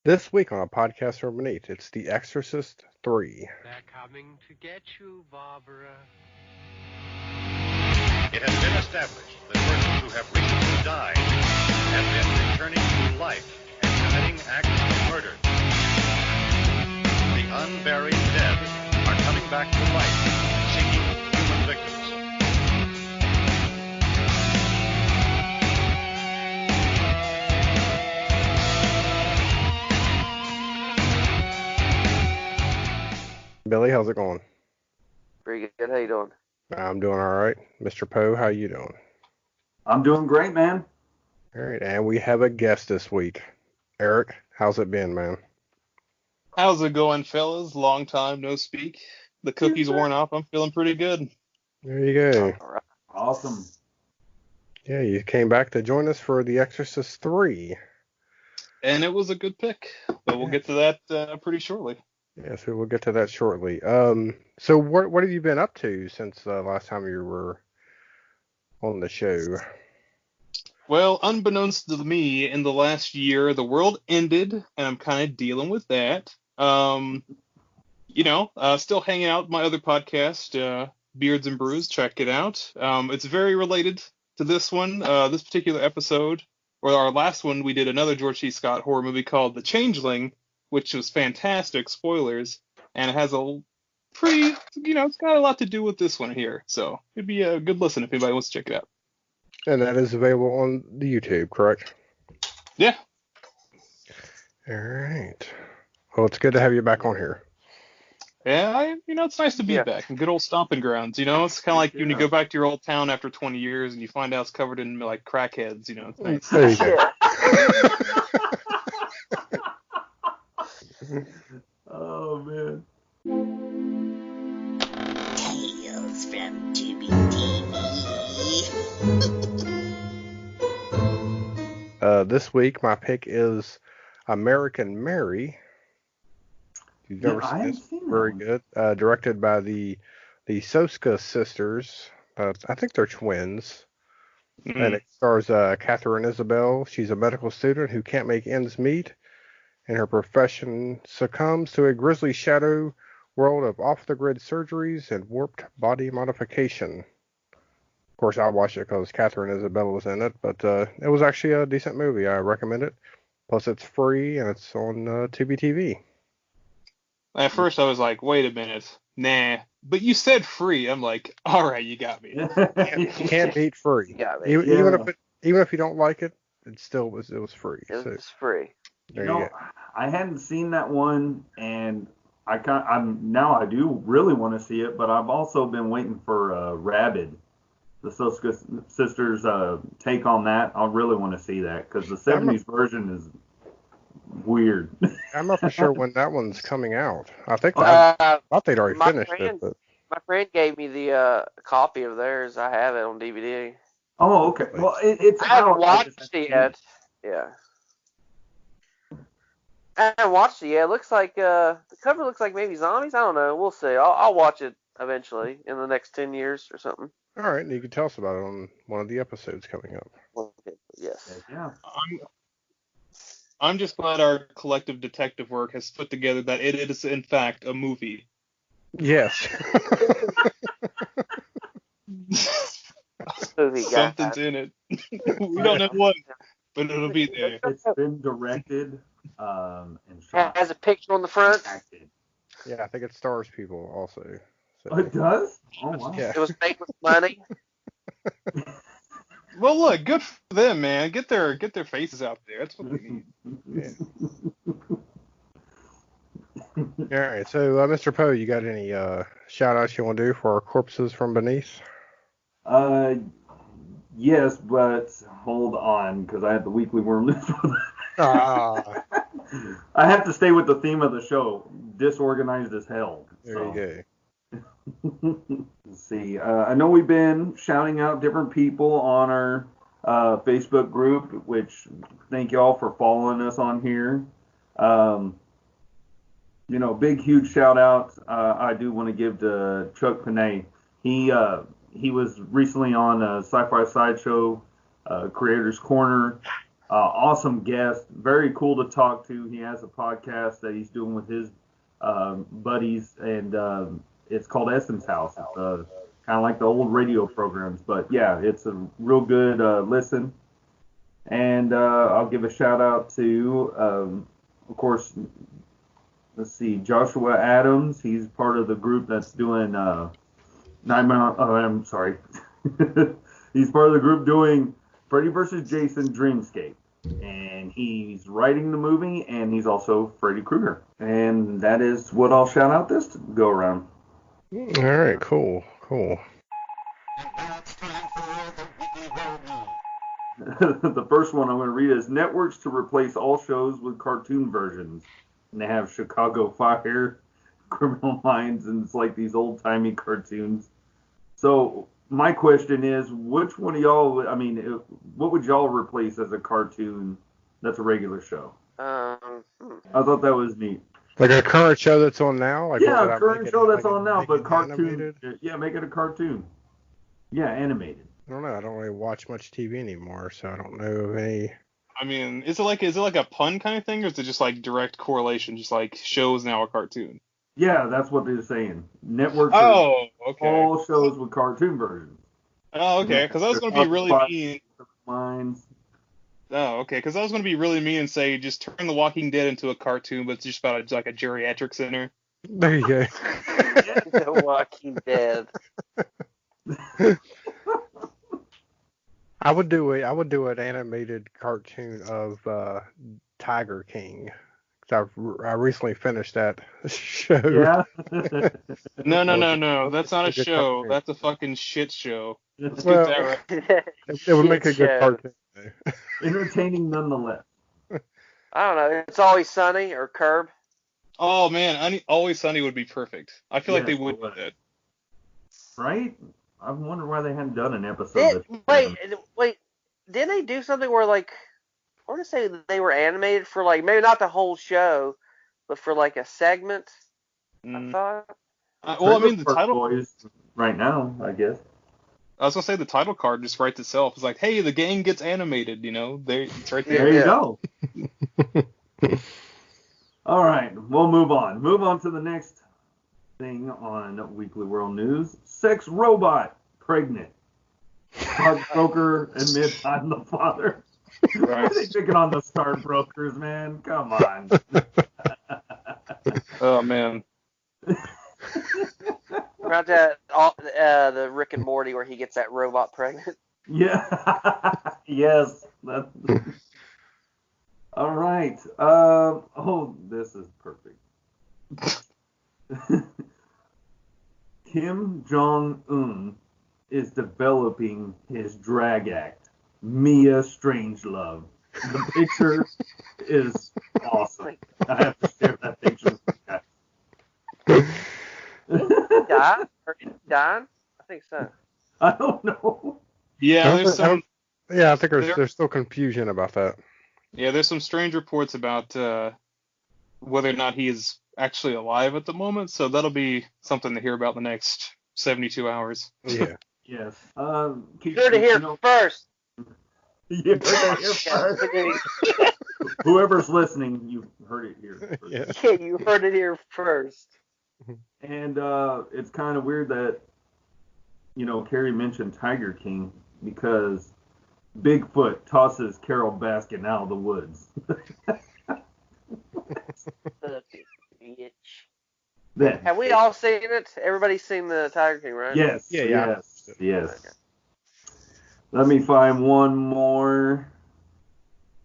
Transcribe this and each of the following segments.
This week on a podcast from beneath, it's The Exorcist III. They're coming to get you, Barbara. It has been established that persons who have recently died have been returning to life and committing acts of murder. The unburied dead are coming back to life, seeking human victims. Billy, how's it going? Pretty good. How you doing? I'm doing all right. Mr. Poe, how you doing? I'm doing great, man. All right, and we have a guest this week. Eric, how's it been, man? How's it going, fellas? Long time no speak. The cookies worn off. I'm feeling pretty good. There you go. All right. Awesome. Yeah, you came back to join us for The Exorcist III. And it was a good pick, but we'll get to that pretty shortly. Yes, we will get to that shortly. So what have you been up to since the last time you were on the show? Well, unbeknownst to me, in the last year, the world ended, and I'm kind of dealing with that. Still hanging out with my other podcast, Beards and Brews. Check it out. It's very related to this one. This particular episode, or our last one, we did another George C. Scott horror movie called The Changeling, which was fantastic, spoilers, and it has a pretty, it's got a lot to do with this one here, so it'd be a good listen if anybody wants to check it out. And that is available on the YouTube, correct? Yeah. All right. Well, it's good to have you back on here. Yeah, it's nice to be back in good old stomping grounds, It's kind of like when you go back to your old town after 20 years and you find out it's covered in, like, crackheads, it's nice. There you go. Oh, man. Tales from Tubi TV. This week, my pick is American Mary. You've never seen this? Very good. Directed by the Soska sisters. I think they're twins. Mm-hmm. And it stars Catherine Isabel. She's a medical student who can't make ends meet, and her profession succumbs to a grisly shadow world of off-the-grid surgeries and warped body modification. Of course, I watched it because Catherine Isabel was in it, but it was actually a decent movie. I recommend it. Plus, it's free, and it's on Tubi TV. At first, I was like, wait a minute. Nah. But you said free. I'm like, all right, you got me. You can't beat free. Yeah, man. Even if you don't like it, it still was free. It was free. There you go. I hadn't seen that one, and now I do really want to see it, but I've also been waiting for Rabid, the Soska sisters' take on that. I really want to see that because the 70s version is weird. I'm not for sure when that one's coming out. I think I thought they'd already finished it. But... My friend gave me the copy of theirs. I have it on DVD. Oh, okay. Well, it's I haven't watched it yet. Yeah. I haven't watched it yet. It looks like the cover looks like maybe zombies. I don't know. We'll see. I'll watch it eventually in the next 10 years or something. All right, and you can tell us about it on one of the episodes coming up. Okay. Yes. Yeah. I'm just glad our collective detective work has put together that it is, in fact, a movie. Yes. Something's in it. We don't know what, but it'll be there. It's been directed and shot. Has a picture on the front. Acted. Yeah, I think it stars people also. So. Oh, it does? Oh, wow. Yeah. It was made with money. Well, look, good for them, man. Get their faces out there. That's what they need. Yeah. All right, so Mr. Poe, you got any shout-outs you want to do for our corpses from beneath? Yes, but hold on, because I have the weekly worm news for that. I have to stay with the theme of the show, disorganized as hell. There you go. Let's see. I know we've been shouting out different people on our Facebook group, which thank y'all for following us on here. Big, huge shout out I do want to give to Chuck Panay. He was recently on Sci-Fi Sideshow Creators Corner. Awesome guest. Very cool to talk to. He has a podcast that he's doing with his buddies, and it's called Essence House. It's kind of like the old radio programs, but yeah, it's a real good listen. And I'll give a shout out to, of course, let's see, Joshua Adams. He's part of the group that's doing Nightmare. Oh, I'm sorry. He's part of the group doing Freddy vs. Jason Dreamscape. And he's writing the movie, and he's also Freddy Krueger. And that is what I'll shout out this go around. All right, cool. The first one I'm going to read is networks to replace all shows with cartoon versions. And they have Chicago Fire, Criminal Minds, and it's like these old-timey cartoons. So my question is, which one of y'all, what would y'all replace as a cartoon that's a regular show? I thought that was neat. Like a current show that's on now? Like Yeah, a current show that's on now, but cartoon. Animated? Yeah, make it a cartoon. Yeah, animated. I don't know. I don't really watch much TV anymore, so I don't know of any. I mean, is it like a pun kind of thing, or is it just like direct correlation, just like shows now a cartoon? Yeah, that's what they're saying. Networks Oh, okay. all shows with cartoon versions. Oh, okay. Because I was going to be really mean. Minds. Oh, okay. Because I was going to be really mean and say just turn The Walking Dead into a cartoon, but it's just about like a geriatric center. There you go. The Walking Dead. I would do an animated cartoon of Tiger King. 'Cause I recently finished that show. Yeah. No. That's not a Good show. cartoon. That's a fucking shit show. Let's Well, get that right. It would make a good Show. cartoon. Entertaining nonetheless. I don't know. It's Always Sunny or Curb. Oh man, Always Sunny would be perfect. I feel like they Yes, would it do would. that. Right? I wonder why they hadn't done an episode. Wait. Didn't they do something where like I want to say they were animated for like maybe not the whole show, but for like a segment? I thought. Well, I mean, the Trailer title. Park Boys right now, I guess. I was gonna say the title card just writes itself. It's like, hey, the game gets animated. It's right there. There you Yeah. go. All right, we'll move on. Move on to the next thing on Weekly World News. Sex robot pregnant. Stockbroker admits I'm the father. Why are they picking on the stockbrokers, man? Come on. Oh man. About that, the Rick and Morty where he gets that robot pregnant. Yeah. Yes. All right. This is perfect. Kim Jong-un is developing his drag act, Mia Strangelove. The picture is awesome. I have to share that picture with you guys. Died? Or died? I think so. I don't know. Yeah, there's some. Yeah, I think there's still confusion about that. Yeah, there's some strange reports about whether or not he is actually alive at the moment. So that'll be something to hear about in the next 72 hours. Yeah. Yes. You heard it here first. You heard it here first. Whoever's listening, you heard it here first. Yeah. Yeah, you heard it here first. And it's kind of weird that, Carrie mentioned Tiger King because Bigfoot tosses Carol Baskin out of the woods. Bitch. Then, Have we all seen it? Everybody's seen the TigerKing, right? yes, Yeah. yes. Okay. Let me find one more.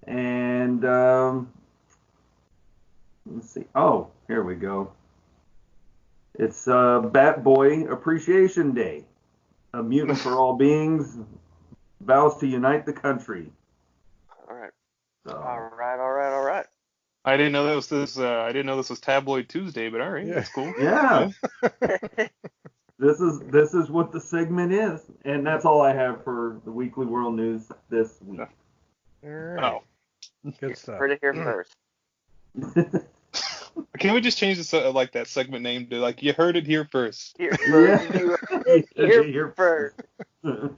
And let's see. Oh, here we go. It's Bat Boy Appreciation Day. A mutant for all beings vows to unite the country. All right. So, All right. I didn't know this was Tabloid Tuesday, but all right, Yeah. that's cool. yeah. This is what the segment is, and that's all I have for the Weekly World News this week. All right. Oh, Good stuff. Heard it here first. can we just change this like that segment name to like you heard it here first? Here Yeah. first. You heard it here first. All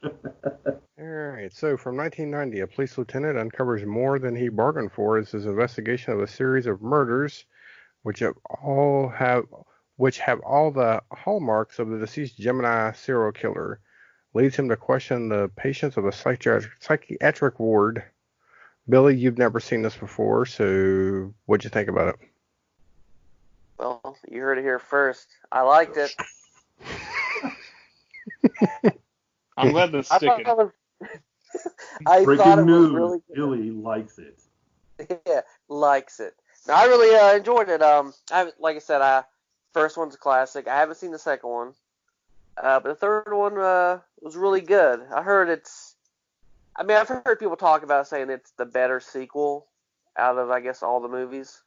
right. So from 1990, a police lieutenant uncovers more than he bargained for as his investigation of a series of murders, which have all have which have all the hallmarks of the deceased Gemini serial killer, leads him to question the patients of a psychiatric ward. Billy, you've never seen this before, so what'd you think about it? Well, you heard it here first. I liked it. I'm glad that's I thought sticking. it was. I thought Breaking it was news. really good. Billy likes it. Yeah, likes it. Now, I really enjoyed it. Like I said, first one's a classic. I haven't seen the second one, but the third one was really good. I heard it's. I mean, I've heard people talk about saying it's the better sequel out of, I guess, all the movies.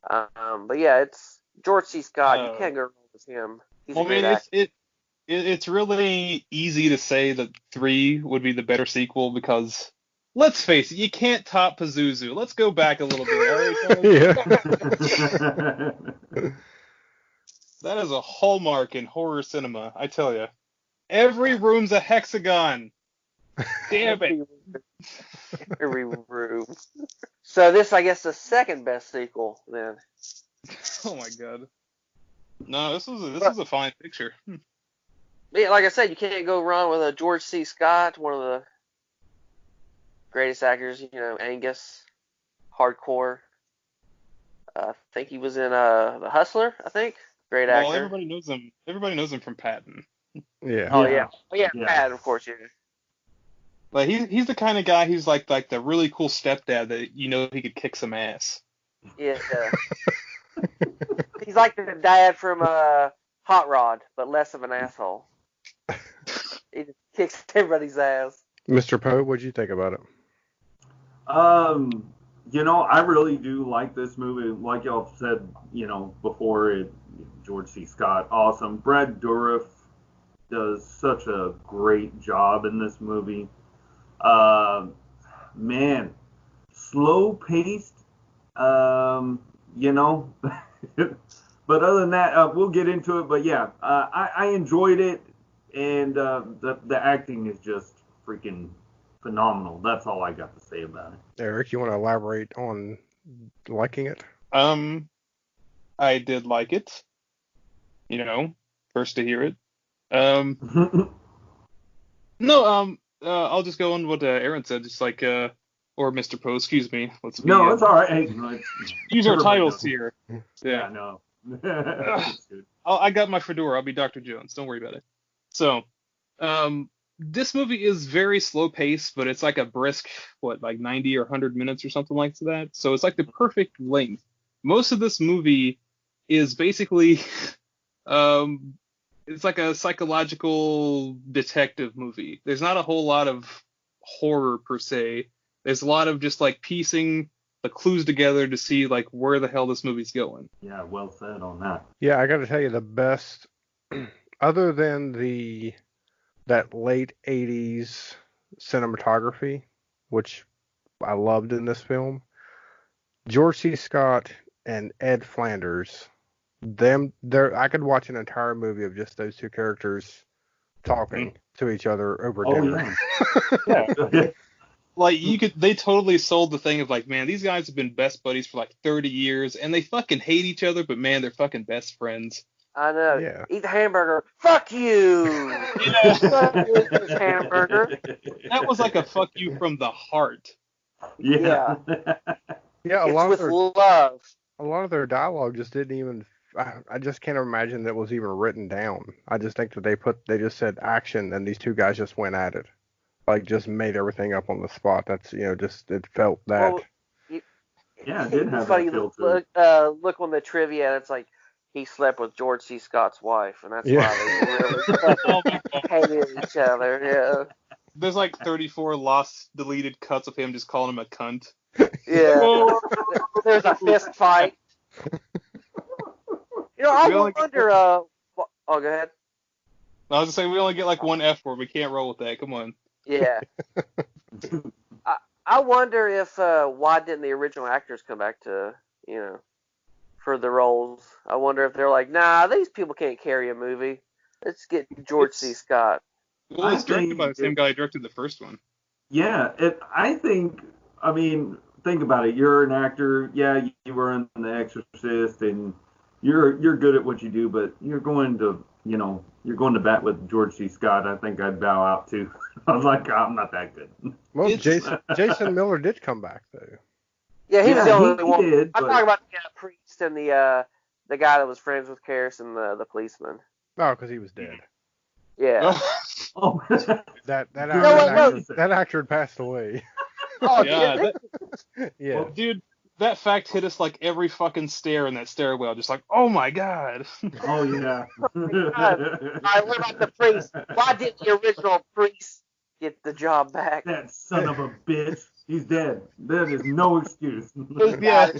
But yeah, it's George C. Scott. You can't go wrong with him. He's Well, a I great mean, actor. it's really easy to say that 3 would be the better sequel because, let's face it, you can't top Pazuzu. Let's go back a little bit, all right, fellas? Yeah. That is a hallmark in horror cinema, I tell you. Every room's a hexagon. Damn it. Every room. So this, I guess, the second best sequel then. Oh my god. No, this was a fine picture. Yeah, like I said, you can't go wrong with a George C. Scott, one of the greatest actors. Angus, hardcore. I think he was in The Hustler. I think great Well, actor. everybody knows him. Everybody knows him from Patton. Yeah. Oh yeah, Yeah. Pat, of course, yeah. Like he's the kind of guy who's like the really cool stepdad that he could kick some ass. Yeah. He's like the dad from Hot Rod, but less of an asshole. He just kicks everybody's ass. Mr. Poe, what'd you think about it? I really do like this movie. Like y'all said, before George C. Scott, awesome. Brad Dourif does such a great job in this movie. Man, slow paced, you know. But other than that, we'll get into it. But yeah, I enjoyed it, and the acting is just freaking phenomenal. That's all I got to say about it. Eric, you want to elaborate on liking it? I did like it. First to hear it. No, I'll just go on what Aaron said, just like or Mr. Poe, excuse me. Let's be, No, it's all right. Hey, use our everybody titles knows. here. Yeah, no. It's good. I got my fedora. I'll be Dr. Jones. Don't worry about it. So, this movie is very slow paced, but it's like a brisk, like 90 or 100 minutes or something like that. So it's like the perfect length. Most of this movie is basically, it's like a psychological detective movie. There's not a whole lot of horror per se. There's a lot of just like piecing the clues together to see like where the hell this movie's going. Yeah, well said on that. Yeah, I got to tell you, the best, other than that late 80s cinematography, which I loved in this film, George C. Scott and Ed Flanders, I could watch an entire movie of just those two characters talking to each other over dinner. Yeah. Like they totally sold the thing of like, man, these guys have been best buddies for like 30 years and they fucking hate each other, but man, they're fucking best friends. I know. Yeah. Eat the hamburger. Fuck you. Fuck you, this hamburger. That was like a fuck you from the heart. Yeah. Yeah, It's with love. a lot of their dialogue just didn't even. I just can't imagine that was even written down. I just think that they just said action and these two guys just went at it, like just made everything up on the spot. That's just it felt that. Well, Yeah, it did have it's funny. that feel to it. Look on the trivia, and it's like he slept with George C. Scott's wife, and that's Yeah. why they really hated each other. Yeah. There's like 34 lost deleted cuts of him just calling him a cunt. Yeah. There's a fist fight. I wonder. Oh, go ahead. I was just saying we only get like one F word. We can't roll with that. Come on. Yeah. I wonder if why didn't the original actors come back to for the roles? I wonder if they're like, nah, these people can't carry a movie. Let's get George C. Scott. Well, it's directed by the same guy who directed the first one. Yeah, I mean, think about it. You're an actor. Yeah, you were in The Exorcist, and you're good at what you do, but you're going to bat with George C. Scott. I think I'd bow out too. I was like, I'm not that good. Well, Jason Miller did come back though. Yeah, he was the only one. Did, I'm talking about the priest and the guy that was friends with Karras and the policeman. Oh, because he was dead. Yeah. Oh, That actor had passed away. Oh, yeah. Yeah. Well, dude, that fact hit us like every fucking stair in that stairwell. Just like, oh my god. Oh yeah. All right, what about the priest? Why didn't the original priest get the job back? That son of a bitch. He's dead. There is no excuse. Yeah.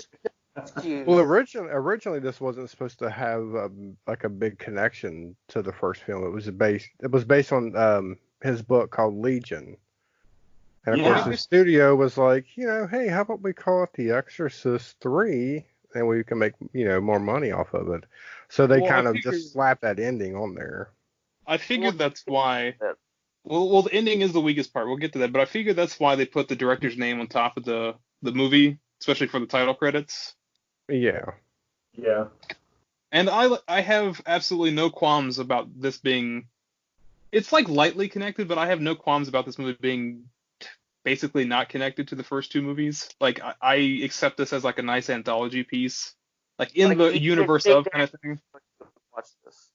Well, originally this wasn't supposed to have like a big connection to the first film. It was based on his book called Legion. And of course the studio was like, hey, how about we call it The Exorcist III and we can make, more money off of it. So they just slapped that ending on there. I figured that's why. Well, the ending is the weakest part. We'll get to that, but I figured that's why they put the director's name on top of the movie, especially for the title credits. Yeah. Yeah. And I have absolutely no qualms about this being. It's like lightly connected, but I have no qualms about this movie being basically not connected to the first two movies. Like I accept this as like a nice anthology piece, like in the universe of kind of thing. Watch this.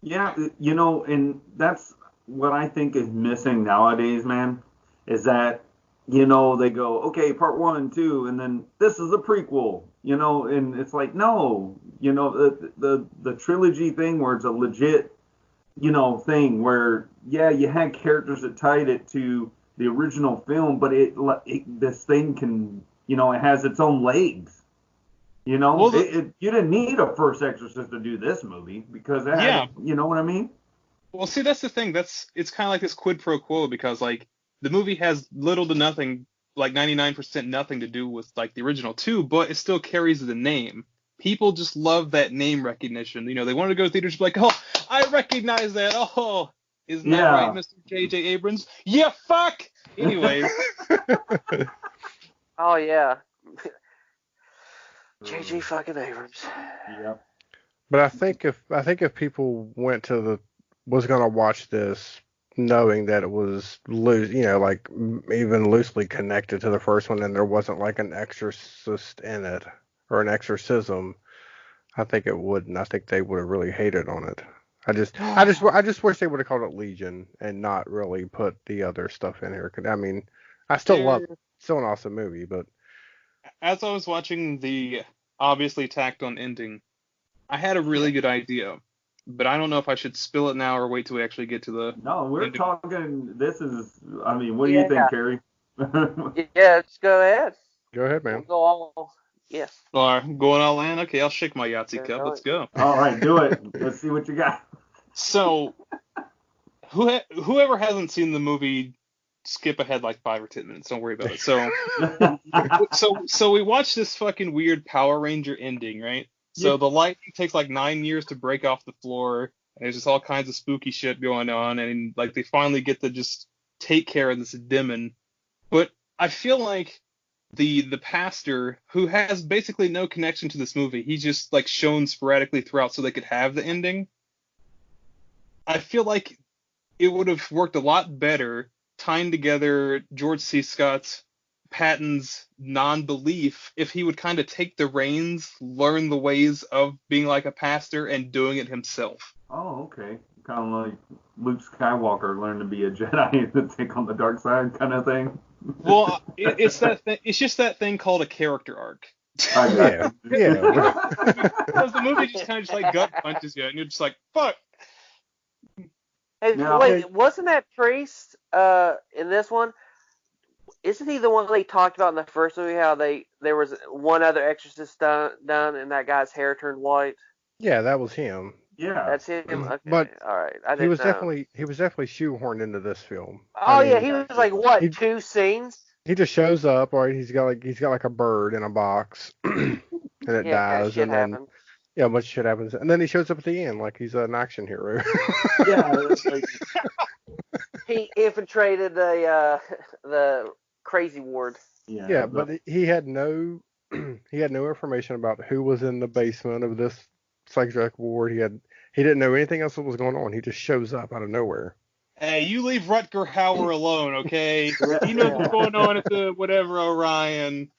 Yeah, and that's what I think is missing nowadays, man, is that, they go, okay, part 1 and 2, and then this is a prequel, and it's like, no, the trilogy thing where it's a legit, thing where, yeah, you had characters that tied it to the original film, but this thing can, it has its own legs. Well, you didn't need a first Exorcist to do this movie because it had, you know what I mean? Well, see, that's the thing. It's kind of like this quid pro quo because like the movie has little to nothing, like 99% nothing to do with like the original two, but it still carries the name. People just love that name recognition. They want to go to theaters like, oh, I recognize that. Oh, isn't that right, Mr. J.J. Abrams? Yeah, fuck. Anyways. Oh yeah. J.J. fucking Abrams. Yeah. But I think if people was gonna watch this knowing that it was like even loosely connected to the first one, and there wasn't like an exorcist in it or an exorcism, I think it wouldn't. I think they would have really hated on it. I just wish they would have called it Legion and not really put the other stuff in here. I mean, I still love it. It's still an awesome movie, but as I was watching the obviously tacked on ending, I had a really good idea, but I don't know if I should spill it now or wait till we actually get to the. No, we're talking. This is. I mean, what do you think, Carrie? Yeah, just go ahead. Go ahead, man. We'll go all. Yes. All right, going all in. Okay, I'll shake my Yahtzee cup. Let's go. All right, do it. Let's see what you got. So, whoever hasn't seen the movie, skip ahead like 5 or 10 minutes. Don't worry about it. So we watched this fucking weird Power Ranger ending, right? So the lightning takes like 9 years to break off the floor, and there's just all kinds of spooky shit going on, and like they finally get to just take care of this demon. But I feel like the pastor, who has basically no connection to this movie, he's just like shown sporadically throughout so they could have the ending. I feel like it would have worked a lot better tying together George C. Scott's Patton's non-belief if he would kind of take the reins, learn the ways of being like a pastor and doing it himself. Oh, okay. Kind of like Luke Skywalker learned to be a Jedi and take on the dark side kind of thing. Well, it's that thing. It's just that thing called a character arc. Yeah. Because the movie just kind of just like gut punches you, and you're just like, fuck. Hey, wait, wasn't that priest in this one? Isn't he the one they talked about in the first movie? How there was one other exorcist done, and that guy's hair turned white. Yeah, that was him. Yeah, that's him. Okay. But all right, he was definitely shoehorned into this film. Oh yeah, he was like what 2 scenes? He just shows up, right? He's got like a bird in a box, and it dies, and then happens. Yeah, much shit happens, and then he shows up at the end like he's an action hero. Yeah, it's like, He infiltrated the crazy ward. Yeah, but he had no he had no information about who was in the basement of this psychiatric ward. He didn't know anything else that was going on. He just shows up out of nowhere. Hey, you leave Rutger Hauer alone, okay? He knows what's going on at the whatever Orion.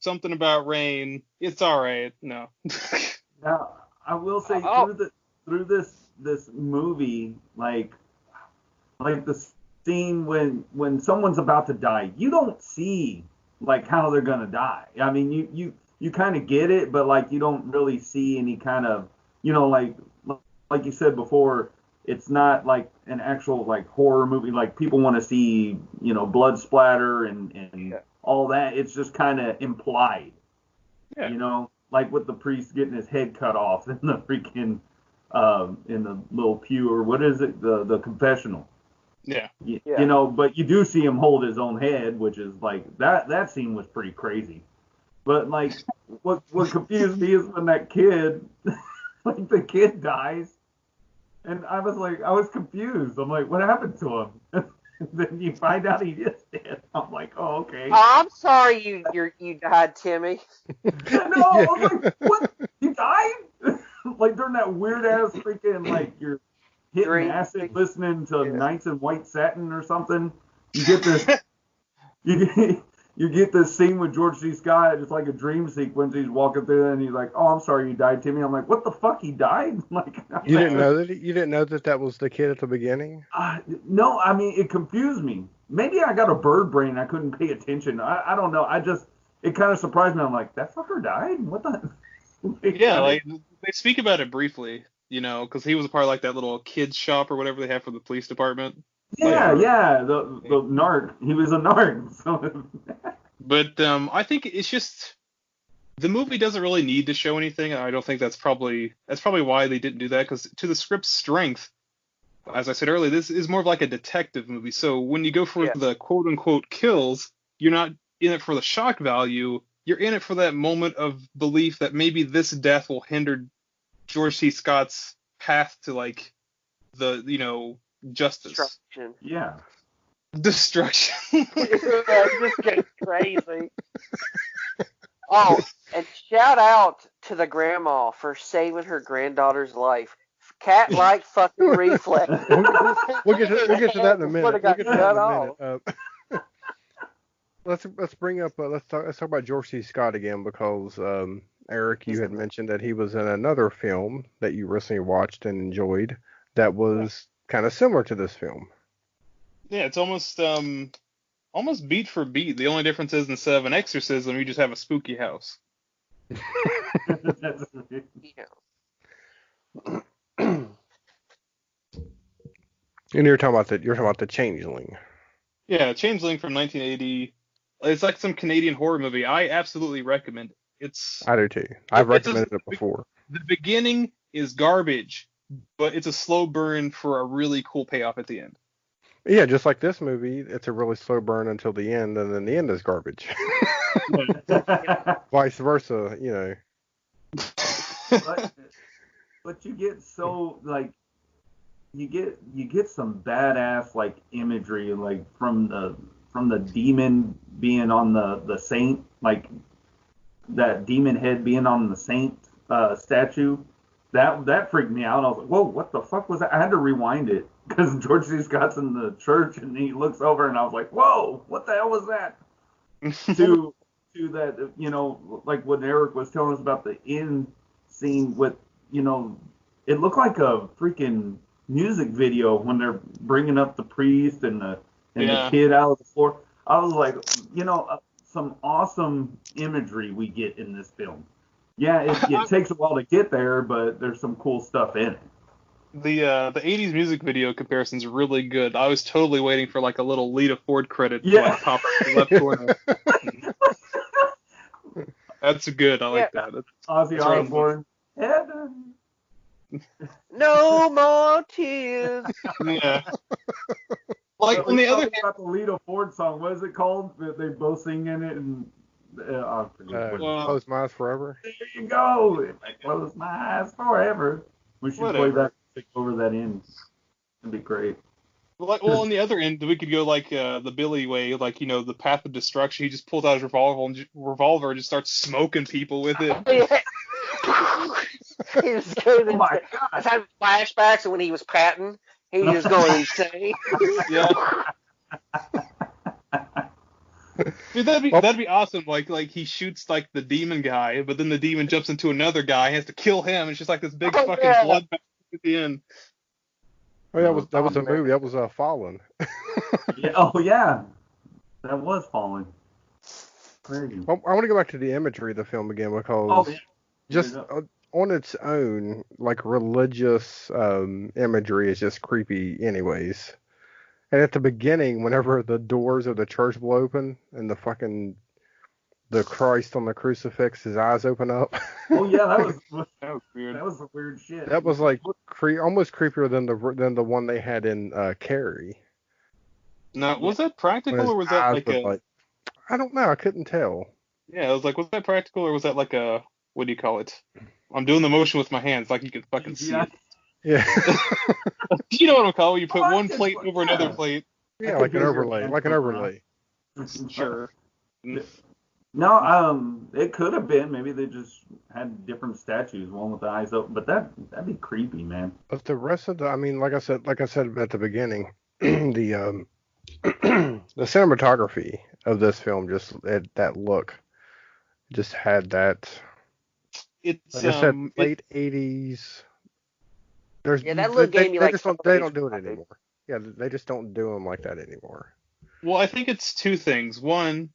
Something about rain. It's all right. No. Now, I will say through this movie, like the scene when someone's about to die, you don't see like how they're gonna die. I mean, you kind of get it, but like you don't really see any kind of, like you said before, it's not like an actual like horror movie. Like people want to see, blood splatter and all that. It's just kind of implied. Yeah. Like with the priest getting his head cut off in the freaking in the little pew, or what is it, the confessional. Yeah. But you do see him hold his own head, which is like that scene was pretty crazy. But like what confused me is when that kid like the kid dies, and I was confused. I'm like, what happened to him? Then you find out he is dead. I'm like, oh, okay. I'm sorry you died, Timmy. No, I was like, what? You died? Like during that weird ass freaking like you're hitting acid listening to Nights in White Satin or something. You get this you get this scene with George C. Scott. It's like a dream sequence. He's walking through there and he's like, "Oh, I'm sorry you died, Timmy." I'm like, "What the fuck? He died?" Like, you didn't know that was the kid at the beginning? No, I mean it confused me. Maybe I got a bird brain. I couldn't pay attention. I don't know. It kind of surprised me. I'm like, that fucker died? What the? Yeah, like they speak about it briefly, because he was a part of like that little kids shop or whatever they have for the police department. Yeah, the narc. He was a narc. So. But I think it's just the movie doesn't really need to show anything. I don't think that's probably why they didn't do that, because to the script's strength, as I said earlier, this is more of like a detective movie. So when you go for the quote unquote kills, you're not in it for the shock value. You're in it for that moment of belief that maybe this death will hinder George C. Scott's path to like the justice. Destruction. Yeah. Destruction. It just gets crazy. Oh, and shout out to the grandma for saving her granddaughter's life. Cat-like fucking reflex. We'll get to that in a minute. Let's talk about George C. Scott again, because Eric, you had mentioned that he was in another film that you recently watched and enjoyed that was kind of similar to this film. Yeah, it's almost beat for beat. The only difference is instead of an exorcism, you just have a spooky house. And you're talking about the Changeling. Yeah, Changeling from 1980. It's like some Canadian horror movie. I absolutely recommend it. I do too. I've recommended it before. The beginning is garbage, but it's a slow burn for a really cool payoff at the end. Yeah, just like this movie, it's a really slow burn until the end, and then the end is garbage. Vice versa, But you get so like you get some badass like imagery like from the demon being on the saint, like that demon head being on the saint statue. That freaked me out. I was like, whoa, what the fuck was that? I had to rewind it because George C. Scott's in the church and he looks over and I was like, whoa, what the hell was that? to that, like what Eric was telling us about the end scene with, it looked like a freaking music video when they're bringing up the priest and the kid out of the floor. I was like, some awesome imagery we get in this film. Yeah, it takes a while to get there, but there's some cool stuff in it. The 80s music video comparison's really good. I was totally waiting for like a little Lita Ford credit to like pop up in the left corner. That's good. I like that. Ozzy Osbourne. Heaven. No more tears. Yeah. Like on the other hand, about the Lita Ford song, what is it called? That they both sing in it, and I forget. Close My Eyes Forever. There you go. If I close my eyes forever. We should play that over that end. It'd be great. Like, well, on the other end, we could go like the Billy way, like the path of destruction. He just pulls out his revolver and just starts smoking people with it. He just goes Oh my into god. having flashbacks of when he was Patton. He was just going insane. Yeah, dude, that'd be awesome. Like he shoots like the demon guy, but then the demon jumps into another guy, and has to kill him. It's just like this big Oh, fucking yeah. bloodbath at the end. Oh, that was Oh, a movie. man. That was Fallen. Yeah, oh yeah, that was Fallen. Crazy. Well, I want to go back to the imagery of the film again because Oh yeah. just Yeah. on its own, like religious imagery is just creepy, anyways. And at the beginning, whenever the doors of the church will open and the Christ on the crucifix, his eyes open up. Oh yeah, That was weird. that was weird shit. That was like almost creepier than the one they had in Carrie. Now, was that When practical his or was that eyes like would, a? like, I don't know. I couldn't tell. Yeah, I was like, was that practical or was that like a? What do you call it? I'm doing the motion with my hands, like you can fucking see Yeah. it. Yeah, You know what I'm calling? You put Oh, one that's plate just- over another yeah. plate. yeah, like an overlay, Sure. No, it could have been. Maybe they just had different statues, one with the eyes open. But that'd be creepy, man. But the rest of I mean, like I said at the beginning, the the cinematography of this film that look just had that. It's Like I said, late '80s. There's Yeah, that look gave me like they don't do it television anymore. Yeah, they just don't do them like that anymore. well, I think it's two things. One,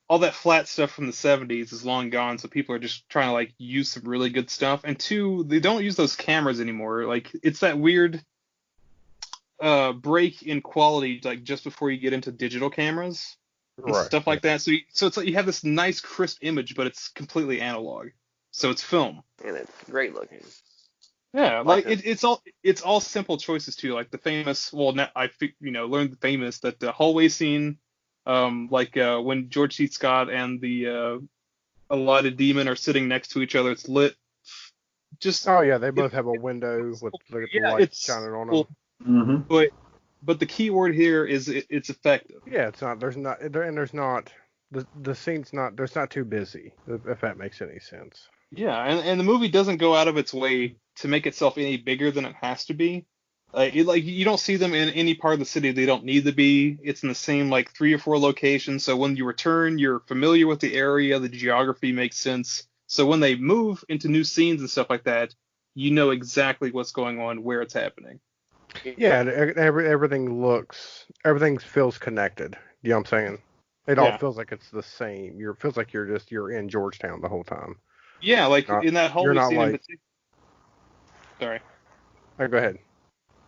all that flat stuff from the 70s is long gone, so people are just trying to like use some really good stuff. And two, they don't use those cameras anymore. Like it's that weird break in quality, like just before you get into digital cameras and Right. stuff like that. So it's like you have this nice crisp image, but it's completely analog. So it's film. and it's great looking. Yeah, Like like it's all simple choices too. Like the famous, well, now learned the famous that the hallway scene, when George C. Scott and the allotted demon are sitting next to each other. It's lit. Just Oh yeah, they both have a window with the yeah, light it's shining on them. well, Mm-hmm. but the key word here is it's effective. Yeah, it's not. There's not. The scene's not. There's not too busy. If that makes any sense. Yeah, and the movie doesn't go out of its way to make itself any bigger than it has to be. You don't see them in any part of the city they don't need to be. It's in the same like 3 or 4 locations. So when you return, you're familiar with the area. The geography makes sense. So when they move into new scenes and stuff like that, you know exactly what's going on, where it's happening. Yeah, and everything feels connected. You know what I'm saying? It all Yeah. feels like it's the same. It feels like you're in Georgetown the whole time. Yeah, like Not- in that you're hallway not scene in like- particular. Sorry. Oh, go ahead.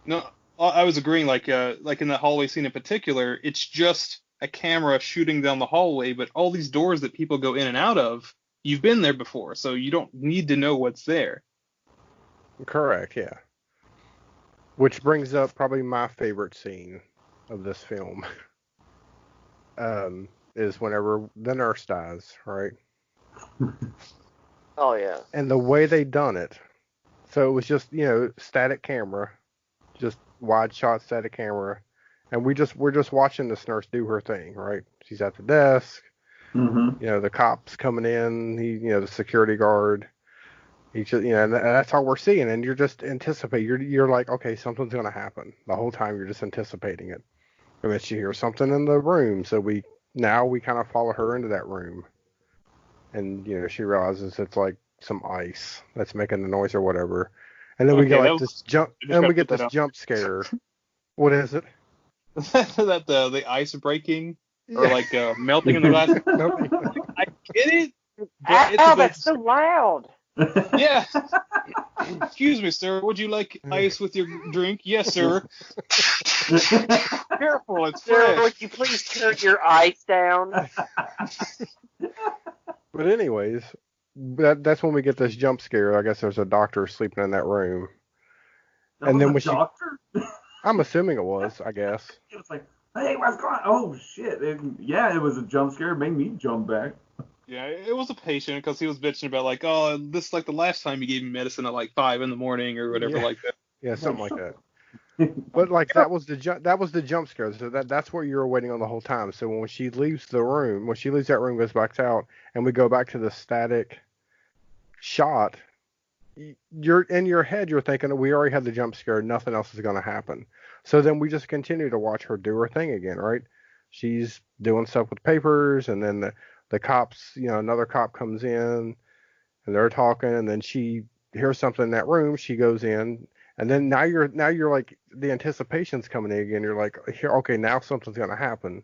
No, I was agreeing. Like in that hallway scene in particular, it's just a camera shooting down the hallway, but all these doors that people go in and out of, you've been there before, so you don't need to know what's there. Correct. Yeah. Which brings up probably my favorite scene of this film. Is whenever the nurse dies, right? Oh yeah. And the way they done it. So it was just, static camera, just wide shot static camera, and we're just watching this nurse do her thing, right? She's at the desk, Mm-hmm. the cops coming in, the security guard. He just, and that's all we're seeing, and you're just anticipating. You're like, okay, something's gonna happen. The whole time you're just anticipating it. And then she hears something in the room, so we kind of follow her into that room, and she realizes it's like some ice that's making the noise or whatever, and then we Okay, get that like was- this jump, I just and we gotta get put that this out. jump scare. What is it? That the ice breaking or Yeah. like melting in the glass. Nobody- I get it, but it's Ow, about that's so loud. yeah. Excuse me, sir. Would you like ice with your drink? Yes, sir. Careful, it's Sir, fresh. would you please turn your ice down? But anyways, that's when we get this jump scare. I guess there's a doctor sleeping in that room. That And was then a when she- doctor? I'm assuming it was. I guess. It was like, hey, what's going on? Oh shit! It was a jump scare. It made me jump back. Yeah, it was a patient because he was bitching about like, this is like the last time you gave me medicine at like 5 in the morning or whatever Yeah. like that. Yeah, something like that. But like that was the jump scare. So that's what you were waiting on the whole time. So when she leaves that room, goes back out, and we go back to the static shot, you're in your head, you're thinking we already had the jump scare, nothing else is going to happen. So then we just continue to watch her do her thing again, right? She's doing stuff with papers, and then the cops, another cop comes in, and they're talking, and then she hears something in that room. She goes in, and then now you're like the anticipation's coming in again. You're like, here, okay, now something's gonna happen,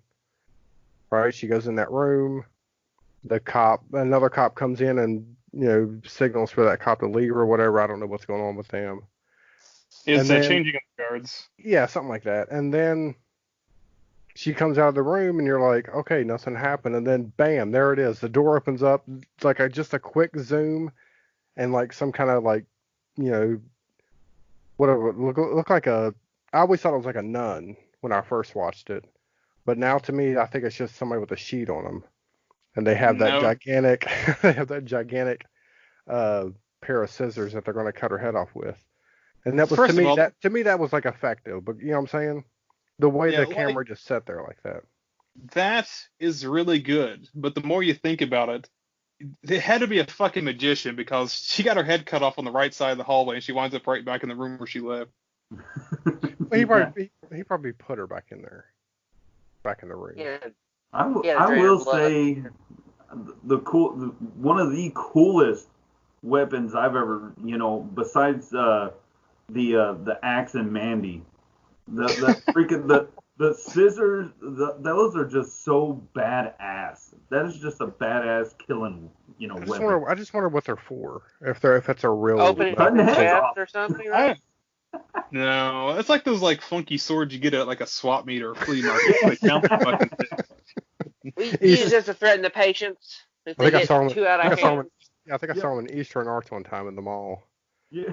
right? She goes in that room. Another cop comes in and signals for that cop to leave or whatever. I don't know what's going on with them. It's And then changing of the guards. yeah, something like that. And then she comes out of the room, and you're like, okay, nothing happened. And then bam, there it is. The door opens up. It's like just a quick zoom, and like some kind of like, you know, whatever. Look like a. I always thought it was like a nun when I first watched it, but now to me, I think it's just somebody with a sheet on them, and they have that No. gigantic, they have that gigantic pair of scissors that they're going to cut her head off with. And that was First of all, to me that was like effective, but you know what I'm saying? The way yeah, the camera just sat there like that. that is really good. But the more you think about it, it had to be a fucking magician because she got her head cut off on the right side of the hallway and she winds up right back in the room where she lived. Well, he probably put her back in there, back in the room. Yeah. I Yeah, drain will of blood. say one of the coolest weapons I've ever, besides the axe and Mandy, the freaking the scissors, those are just so badass. That is just a badass killing, weapon. I just wonder what they're for. If it's a real Opening Cutting heads chest off. or something, right? No, it's like those like funky swords you get at like a swap meet or a flea market. Like count the fucking thing. We use this to threaten the patients if I they think I get saw him. too out I of think I saw him. hand. Yeah, I think I saw him in Eastern Arts one time in the mall. Yeah.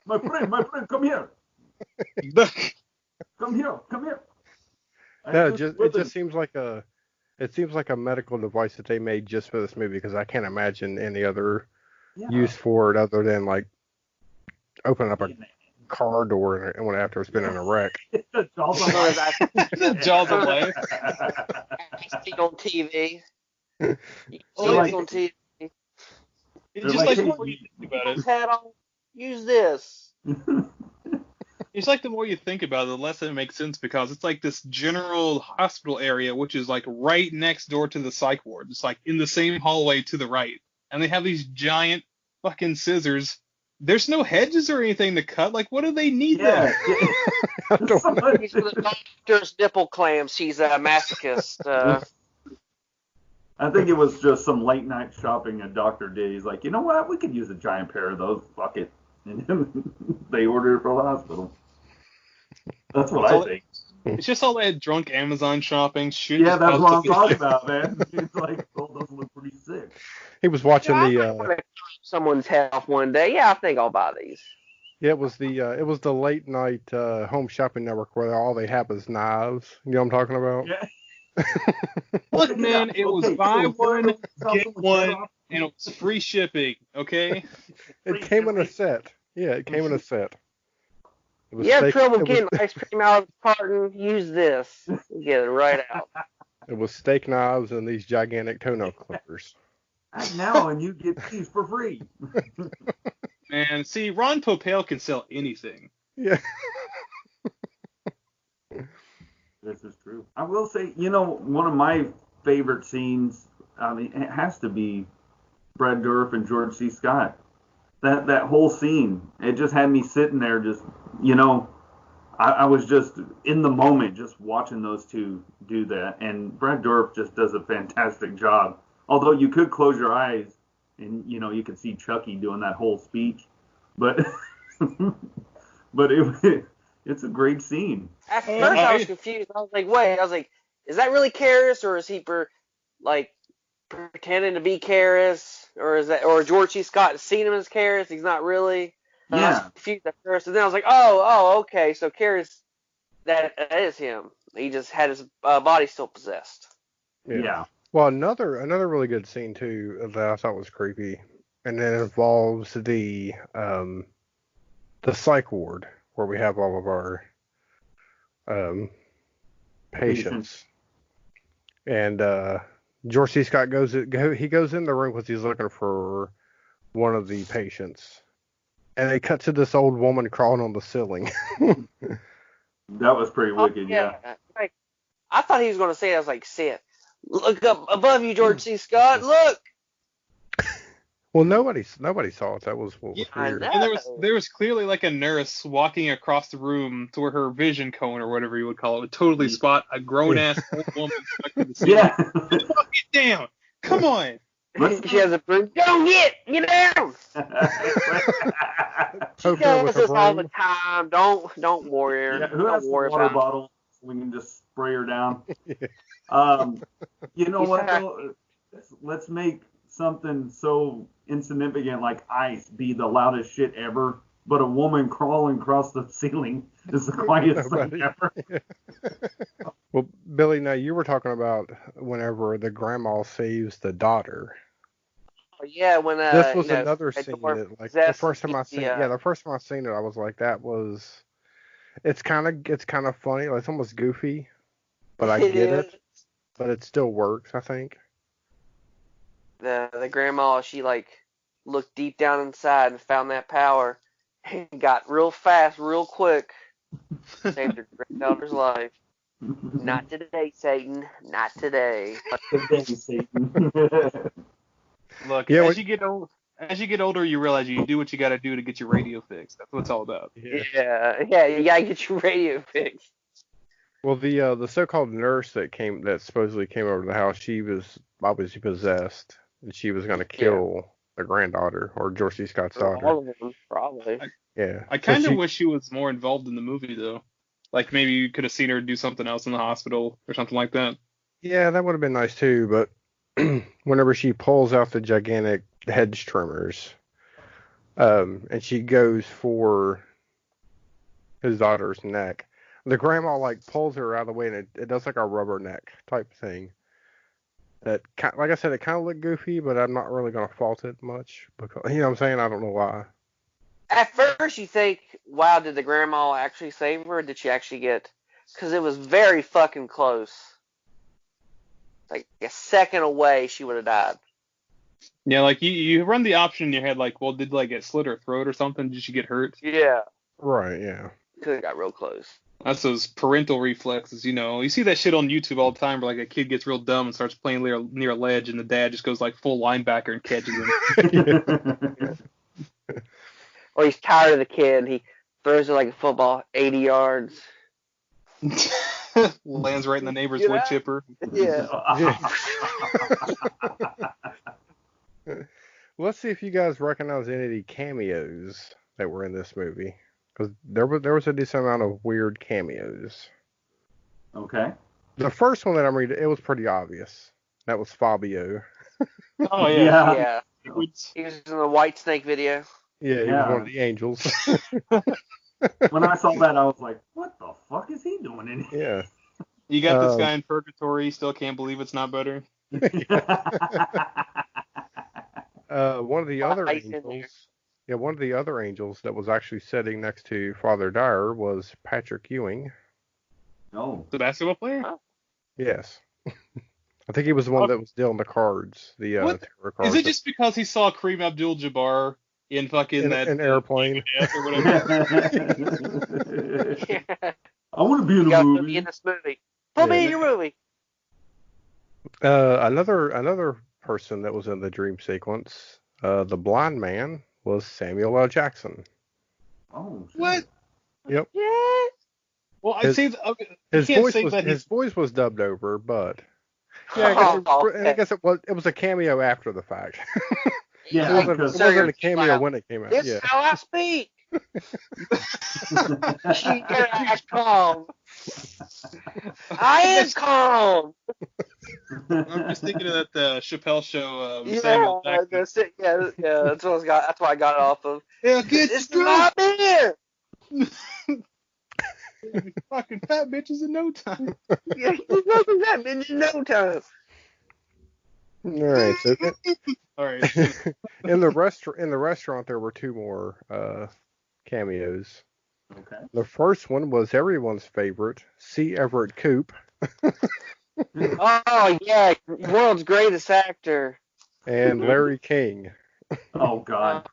my friend, come here. Come here. No, it just seems like a medical device that they made just for this movie, because I can't imagine any other use for it other than like opening up a car door and after it's been in a wreck. The jaws of Or as life. The jaws of life. I see on TV. You Oh, see like- it on TV. It's They're just like, like the hey, more you think about it. Hat on. Use this. It's like the more you think about it, the less it makes sense because it's like this general hospital area, which is like right next door to the psych ward. It's like in the same hallway to the right. And they have these giant fucking scissors. There's no hedges or anything to cut. Like, what do they need Yeah. there? He's for the doctor's nipple clamps. He's a masochist. I think it was just some late night shopping a doctor did. He's like, you know what? We could use a giant pair of those. Fuck it. And they ordered it for the hospital. That's what I think. It's just all that drunk Amazon shopping. Shit Yeah, just that's what I'm pops up. talking about, man. It's like, oh, those look pretty sick. He was watching I the. might wanna cut someone's head off one day. Yeah, I think I'll buy these. Yeah, it was the late night home shopping network where all they have is knives. You know what I'm talking about? Yeah. Look, man, it was Okay, buy so one, get get someone's one, head off. and it was free shipping, okay? It came in a set. Yeah, it came in a set. It was You have steak- trouble it was- getting ice cream out of the carton? Use this. Get it right out. It was steak knives and these gigantic toenail clippers. Act now and you get these for free. And see, Ron Popeil can sell anything. Yeah. This is true. I will say, one of my favorite scenes, I mean, it has to be Brad Dourif and George C. Scott. That whole scene, it just had me sitting there just, I was just in the moment just watching those two do that. And Brad Dourif just does a fantastic job. Although you could close your eyes and, you could see Chucky doing that whole speech. But it's a great scene. At first, I was confused. I was like, wait. I was like, is that really Karras, or is he pretending to be Karras, or George C. Scott has seen him as Karras? He's not really. And I was confused at first, and then I was like, oh, okay. So Karras, that is him. He just had his body still possessed. Yeah. Well, another really good scene too that I thought was creepy, and it involves the psych ward where we have all of our patients. And George C. Scott goes in the room because he's looking for one of the patients. And they cut to this old woman crawling on the ceiling. That was pretty wicked, yeah. Like, I thought he was going to say, I was like, Seth, look up above you, George C. Scott, look! Well, nobody saw it. That was what was Yeah, I weird. know. And there was clearly like a nurse walking across the room to where her vision cone or whatever you would call it would totally spot a grown ass old woman stuck to the ceiling. Yeah. Fuck it down! Come on! She has a broom. Get down! She Poking her does with a this all the broom. time. Don't worry her. Yeah, who Don't has the worry water about bottle so we can just spray her down? You know what though? Let's make something so insignificant like ice be the loudest shit ever, but a woman crawling across the ceiling is the quietest thing ever. Well, Billy, now you were talking about whenever the grandma saves the daughter. Yeah, when This was you know, another that scene door that, like, the possesses first time I the, seen, yeah, the first time I seen it, I was like, it's kind of funny, like it's almost goofy, but I get it, but it still works, I think. The grandma, she like looked deep down inside and found that power and got real fast, real quick, saved her granddaughter's life. Not today, Satan. Not today. Look, Yeah, as you get older, you realize you do what you got to do to get your radio fixed. That's what it's all about. Yeah, you gotta get your radio fixed. Well, the so-called nurse that supposedly came over to the house, she was obviously possessed, and she was going to kill the granddaughter or George C. Scott's daughter. All of them, probably. Yeah. I kind of wish she was more involved in the movie though. Like maybe you could have seen her do something else in the hospital or something like that. Yeah, that would have been nice too, but whenever she pulls out the gigantic hedge trimmers, and she goes for his daughter's neck, the grandma like pulls her out of the way, and it does like a rubber neck type thing. Like I said, it kind of looked goofy, but I'm not really gonna fault it much because you know what I'm saying. I don't know why. At first, you think, wow, did the grandma actually save her? Or did she actually get? Because it was very fucking close. Like a second away, she would have died. Yeah, like you run the option in your head, like, well, did like it slit her throat or something? Did she get hurt? Yeah. Right. Yeah. Could have got real close. That's those parental reflexes, you know. You see that shit on YouTube all the time where like a kid gets real dumb and starts playing near a ledge and the dad just goes like full linebacker and catches him. Or he's tired of the kid and he throws it like a football 80 yards. Lands right in the neighbor's wood chipper. Yeah. Let's see if you guys recognize any of the cameos that were in this movie, because there was a decent amount of weird cameos. Okay. The first one that I'm reading, it was pretty obvious. That was Fabio. Oh yeah. Yeah. He was in the White Snake video. Yeah, he was one of the angels. When I saw that, I was like, what the fuck is he doing in here? Yeah. You got this guy in purgatory, still can't believe it's not better. One of the other angels. Yeah, one of the other angels that was actually sitting next to Father Dyer was Patrick Ewing. Oh. The basketball player? Yes. I think he was the one that was dealing the cards. The tarot cards. Is it just because he saw Kareem Abdul-Jabbar in fucking an airplane or whatever? I want to be in a movie. In this movie. Put me in your movie. Another person that was in the dream sequence, the blind man, was Samuel L. Jackson. Oh. What? Yep. Yeah. Well, I'd say his voice was dubbed over, but yeah, I guess it was a cameo after the fact. Yeah, it wasn't a cameo when it came out. This is how I speak. She can act calm. I am calm. I'm just thinking of that Chappelle show. Samuel Jackson. That's it. Yeah, that's what I got. That's why I got it off of. Yeah, get this is my beer. Fucking fat bitches in no time. Yeah, he's fucking fat bitch in no time. All right, so all right. In the restaurant there were two more cameos. Okay. The first one was everyone's favorite, C. Everett Koop, Oh yeah, world's greatest actor. and Larry King. Oh Uh, God,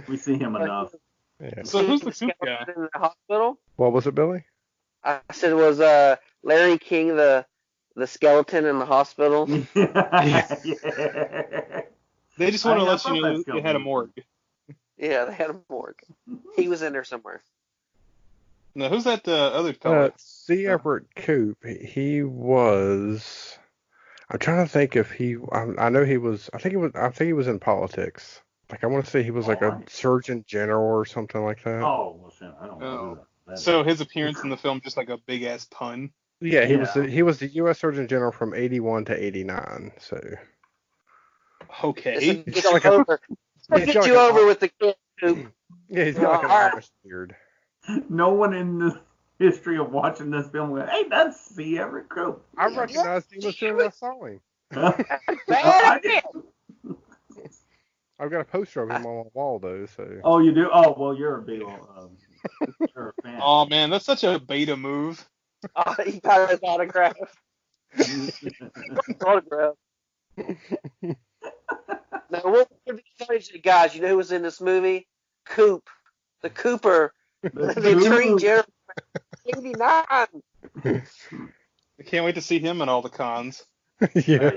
we see him enough. Yeah. So who's the skeleton Coop guy? in the hospital? What was it, Billy? I said, was Larry King the skeleton in the hospital? Yeah. They just want to I let thought you that know skill they had a was- morgue. Yeah, they had a morgue. He was in there somewhere. Now, who's that other fella? C. Everett Koop. He was. I'm trying to think if he. I know he was. I think he was. I think he was in politics. Like I want to say he was like a Alright. Surgeon General or something like that. Oh, well, shit, I don't know who Oh. that is. So his appearance in the film just like a big ass pun. Yeah, he was. Yeah. He was the U.S. Surgeon General from 81 to 89. So This Okay. will he's get got you like a. over. This will He's get got like you an. over with the kid poop. Yeah, he's got like an Alright. Amish beard. No one in the history of watching this film went, "Hey, that's C. Everett Koop." I recognized him as soon as I saw him. I did. I've got a poster of him on my wall though. So Oh, you do? Oh, well, you're a big you're a fan. Oh man, that's such a beta move. He got his autograph. Autograph. Now, what would be funny to you guys? You know who was in this movie? Coop. The Cooper. The Attorney Coop. General. 89. I can't wait to see him in all the cons. yeah.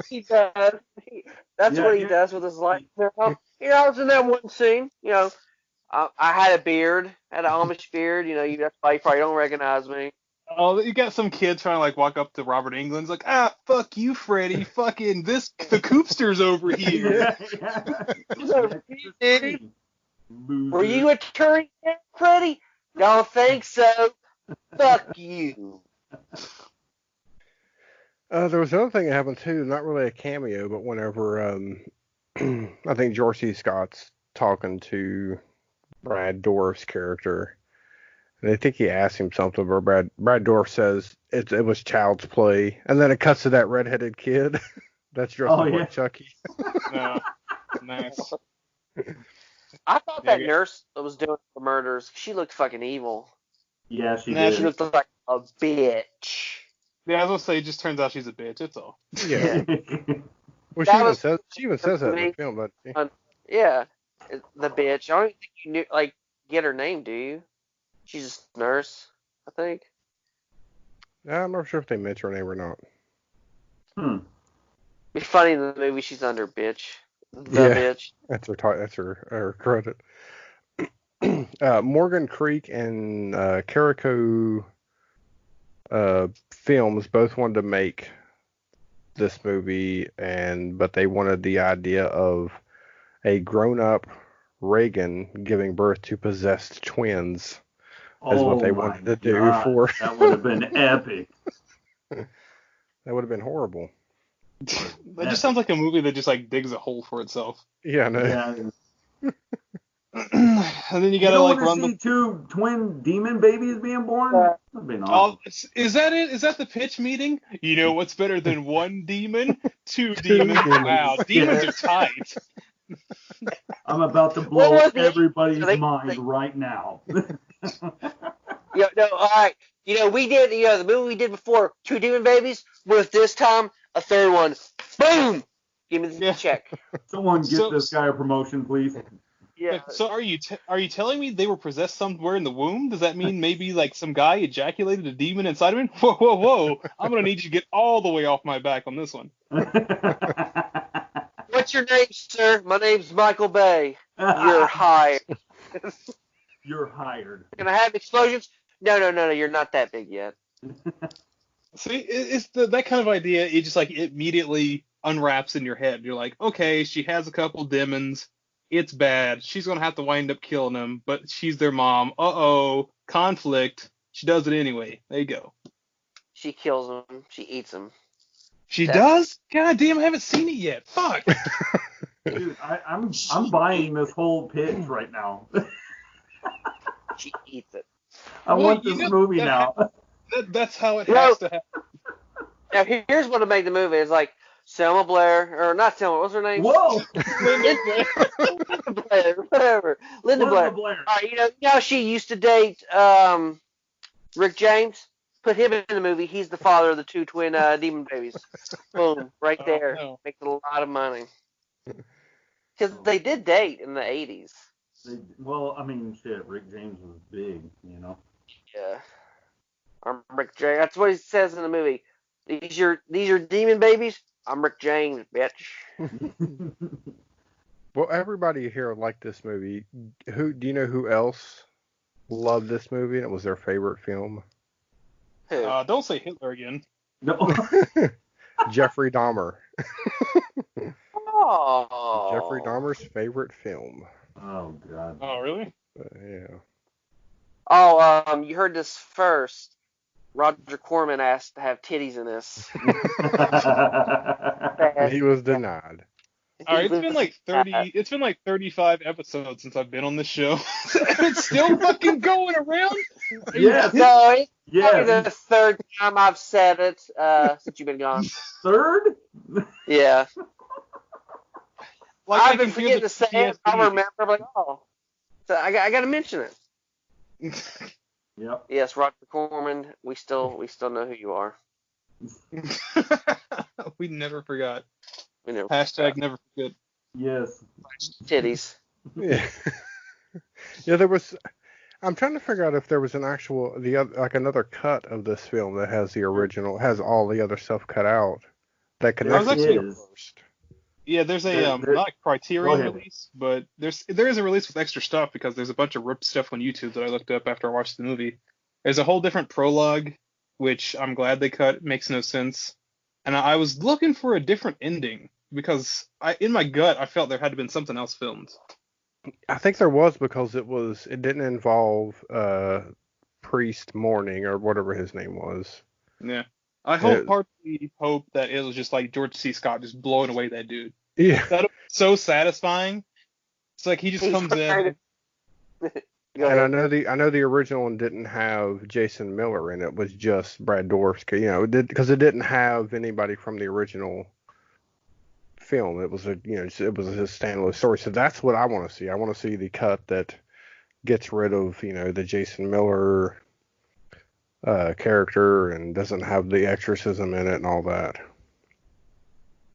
He does. That's Yeah, what he yeah. does with his life. I was in that one scene. I had a beard, had an Amish beard. That's why you probably don't recognize me. Oh, you got some kid trying to like walk up to Robert Englund's like, fuck you, Freddy. Fucking the Coopster's over here. Yeah. Were you Attorney General, Freddie? Don't think so. Fuck you. There was another thing that happened too. Not really a cameo, but whenever I think George C. Scott's talking to Brad Dourif's character, and I think he asked him something, where Brad Dourif says it was child's play, and then it cuts to that redheaded kid that's dressed up yeah. like Chucky. No. Nice. I thought that nurse that was doing the murders, she looked fucking evil. Yeah, she Nah, did. She looked like a bitch. Yeah, I was gonna say, it just turns out she's a bitch. That's all. Yeah. Well, That she even says that in the me. film, doesn't she? Yeah, the bitch. I don't even think you knew, get her name, do you? She's just a nurse, I think. I'm not sure if they mention her name or not. Be funny in the movie she's under bitch. The Yeah. bitch. That's her credit. Morgan Creek and Carico Films both wanted to make this movie, but they wanted the idea of a grown-up Reagan giving birth to possessed twins as what they wanted to do for. That would have been epic. That would have been horrible. That just sounds like a movie that just like digs a hole for itself. Yeah, no. Yeah. And then you gotta like run see the. two twin demon babies being born? That'd be Oh, awesome. is that it? Is that the pitch meeting? You know what's better than one demon? Two demons. demons. Wow, demons are tight. I'm about to What blow was it? everybody's They- mind right now. All right. We did, the movie we did before, Two Demon Babies, with this time a third one. Boom! Give me the Yeah. check. Someone get So- this guy a promotion, please. Yeah. So are you telling me they were possessed somewhere in the womb? Does that mean maybe like some guy ejaculated a demon inside of him? Whoa, whoa, whoa! I'm gonna need you to get all the way off my back on this one. What's your name, sir? My name's Michael Bay. You're hired. You're hired. Gonna have explosions? No, you're not that big yet. See, it's that kind of idea. It just like immediately unwraps in your head. You're like, okay, she has a couple demons. It's bad. She's gonna have to wind up killing them, but she's their mom. Uh-oh, conflict. She does it anyway. There you go. She kills him. She eats him. She does? God damn, I haven't seen it yet. Fuck. Dude, I'm buying this whole pitch right now. She eats it. I Well, want you this know, movie that- now. That's how it No. has to happen. Now, here's what made the movie. It's like, Selma Blair, or not Selma, what's her name? Whoa! Linda Blair, whatever. Linda Blair. Blair. All right, you know how she used to date Rick James? Put him in the movie. He's the father of the two twin demon babies. Boom, right there. No. Makes a lot of money. Because they did date in the 80s. Well, I mean, shit, Rick James was big, you know. Yeah. I'm Rick James. That's what he says in the movie. These are demon babies? I'm Rick James, bitch. Well, everybody here liked this movie. Do you know who else loved this movie and it was their favorite film? Who? Don't say Hitler again. No. Jeffrey Dahmer. Oh. Jeffrey Dahmer's favorite film. Oh, God. Oh, really? Yeah. Oh, you heard this first. Roger Corman asked to have titties in this. And he was denied. All right, it's been like 30. It's been like 35 episodes since I've been on this show, and it's still fucking going around. Yes. No, it's probably Yeah. the third time I've said it since you've been gone. Third? Yeah. Like I've been forgetting to say it. I remember, I'm like, oh. So I got to mention it. Yep. Yes, Roger Corman, we still know who you are. We never forgot. We never Hashtag never forget. Yes. titties. Yeah. Yeah, there was. I'm trying to figure out if there was an actual another cut of this film that has the original, has all the other stuff cut out that connects to actually- the first. Yeah, there's a There- not a Criterion Go ahead. release, but there is a release with extra stuff because there's a bunch of ripped stuff on YouTube that I looked up after I watched the movie. There's a whole different prologue, which I'm glad they cut. It makes no sense. And I was looking for a different ending because in my gut I felt there had to been something else filmed. I think there was because it didn't involve Priest Mourning or whatever his name was. Yeah. I partly hope that it was just like George C. Scott just blowing away that dude. Yeah. That'd be so satisfying. It's like he just comes in. And I know the original one didn't have Jason Miller in it. It was just Brad Dourif, you know, because it didn't have anybody from the original film. It was it was his standalone story. So that's what I want to see. I want to see the cut that gets rid of, the Jason Miller character and doesn't have the exorcism in it and all that.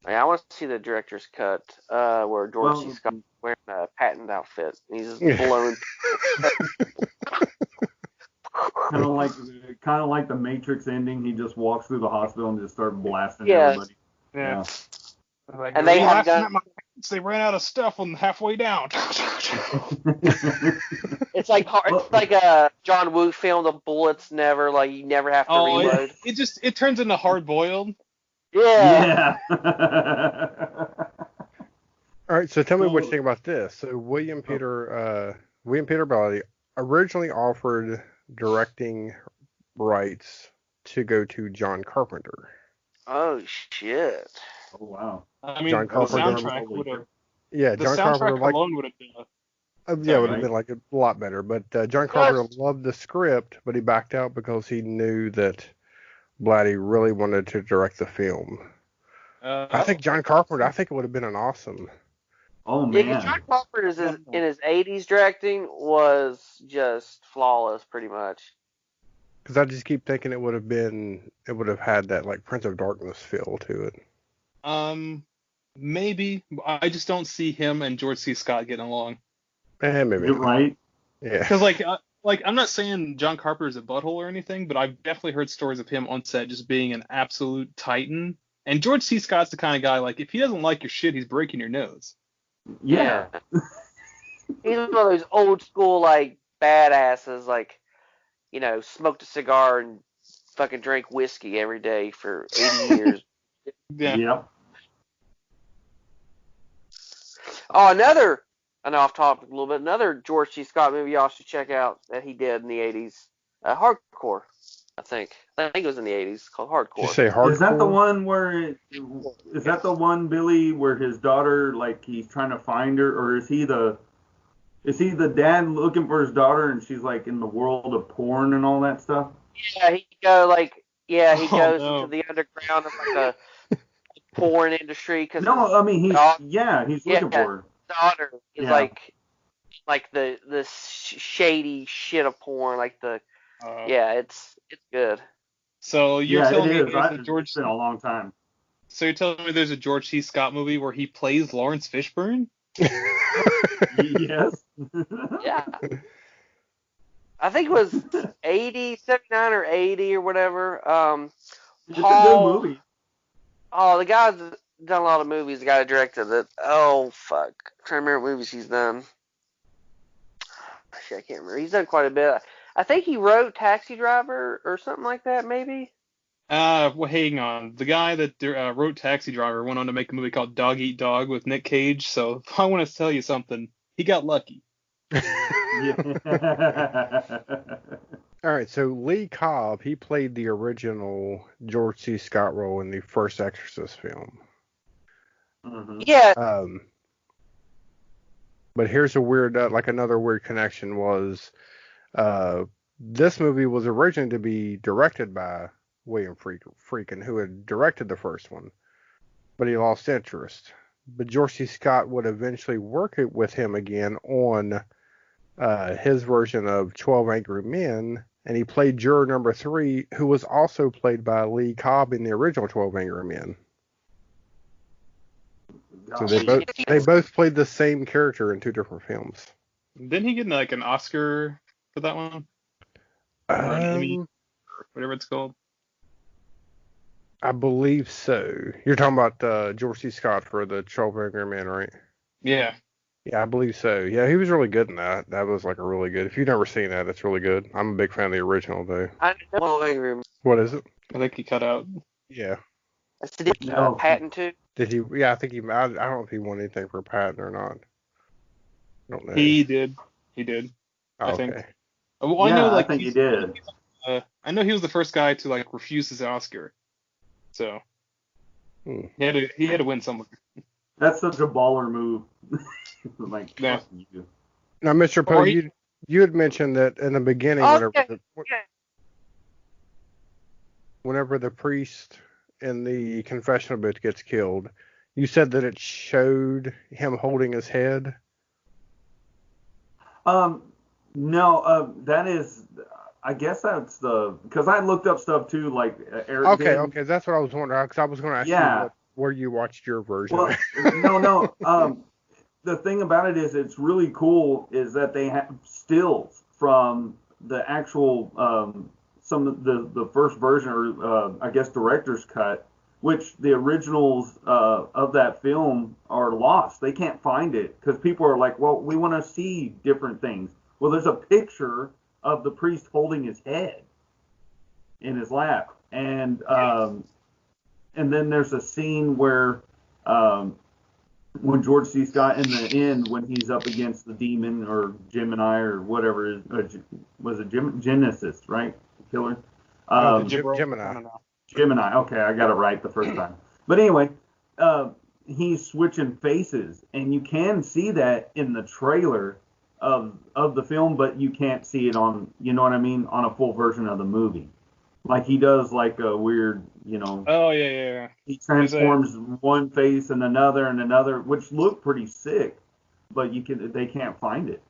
Yeah, I want to see the director's cut where George C. Scott's wearing a patent outfit. And he's just blowing. Kind of like the Matrix ending. He just walks through the hospital and just starts blasting Yeah. everybody. Yeah. And they have done. They ran out of stuff on halfway down. It's like it's like a John Woo film. The bullets never you never have to reload. It turns into hard boiled. Yeah. All right, so tell me what you think about this. So William Peter Blatty originally offered directing rights to go to John Carpenter. Oh shit. Oh wow. I mean, John the Carpenter soundtrack would have. Yeah, The John soundtrack Carpenter alone would have been. it would have been like a lot better. But John Carpenter loved the script, but he backed out because he knew that Blatty really wanted to direct the film. I think John Carpenter. I think it would have been an awesome. Oh man. Yeah, because John Carpenter in his 80s directing was just flawless, pretty much. Because I just keep thinking it would have had that like Prince of Darkness feel to it. Maybe. I just don't see him and George C. Scott getting along. Maybe. You're right. Yeah. Because I'm not saying John Carpenter's a butthole or anything, but I've definitely heard stories of him on set just being an absolute titan. And George C. Scott's the kind of guy, like, if he doesn't like your shit, he's breaking your nose. Yeah. He's one of those old school, badasses, smoked a cigar and fucking drank whiskey every day for 80 years. Yeah. Yep. Oh, I know off topic a little bit, another George C. Scott movie y'all should check out that he did in the 80s. Hardcore, I think. I think it was in the 80s, called Hardcore. Did you say hardcore? Is that the one is that the one, Billy, where his daughter, he's trying to find her, or is he the dad looking for his daughter and she's in the world of porn and all that stuff? Yeah, he goes into the underground of a porn industry because No, I mean, he's looking yeah, for her. daughter is Yeah. like the shady shit of porn, like the it's good. So you're Yeah, it telling me is. there's a George. It's been a long time. So you're telling me there's a George C. Scott movie where he plays Lawrence Fishburne? Yes. Yeah. I think it was 79 or 80 or whatever. It's a good Paul. movie. Oh, the guy's done a lot of movies. The guy that directed it. Oh, fuck. I'm trying to remember what movies he's done. Shit, I can't remember. He's done quite a bit. I think he wrote Taxi Driver or something like that, maybe. Well, hang on. The guy that wrote Taxi Driver went on to make a movie called Dog Eat Dog with Nick Cage. So I want to tell you something. He got lucky. Yeah. All right, so Lee Cobb, he played the original George C. Scott role in the first Exorcist film. Mm-hmm. Yeah. But here's a weird, another weird connection was, this movie was originally to be directed by William Friedkin, who had directed the first one, but he lost interest. But George C. Scott would eventually work with him again on his version of 12 Angry Men, and he played juror number 3, who was also played by Lee Cobb in the original 12 Angry Men. So they both played the same character in 2 different films. Didn't he get like an Oscar for that one? Or an Emmy, or whatever it's called? I believe so. You're talking about George C. Scott for the 12 Angry Men, right? Yeah. Yeah, I believe so. Yeah, he was really good in that. That was like a really good. If you've never seen that, it's really good. I'm a big fan of the original, though. I know Angry Men. What is it? I think he cut out. Yeah. Did he Patton too? Did he? Yeah, I think he. I don't know if he won anything for Patton or not. I don't know. He did. I think. Okay. Well, I know, I think he did. I know he was the first guy to like refuse his Oscar. So he had to win somewhere. That's such a baller move. Like, Yeah. fuck you. Now, Mr. Poe, you had mentioned that in the beginning, whenever the priest in the confessional booth gets killed, you said that it showed him holding his head. No, that is, I guess that's because I looked up stuff too, like Eric did. Okay, that's what I was wondering, because I was going to ask you where you watched your version. Well, no. The thing about it is, it's really cool is that they have stills from the actual, some of the first version, or I guess director's cut, which the originals of that film are lost. They can't find it because people are like, well, we want to see different things. Well, there's a picture of the priest holding his head in his lap, and then there's a scene where when George C. Scott in the end, when he's up against the demon or Gemini or whatever, was it Genesis, right? Killer. Gemini. Gemini. Okay, I got it right the first time. But anyway, he's switching faces, and you can see that in the trailer of the film, but you can't see it on, you know what I mean, on a full version of the movie. Like he does like a weird, Oh yeah. He transforms one face and another, which look pretty sick, but they can't find it.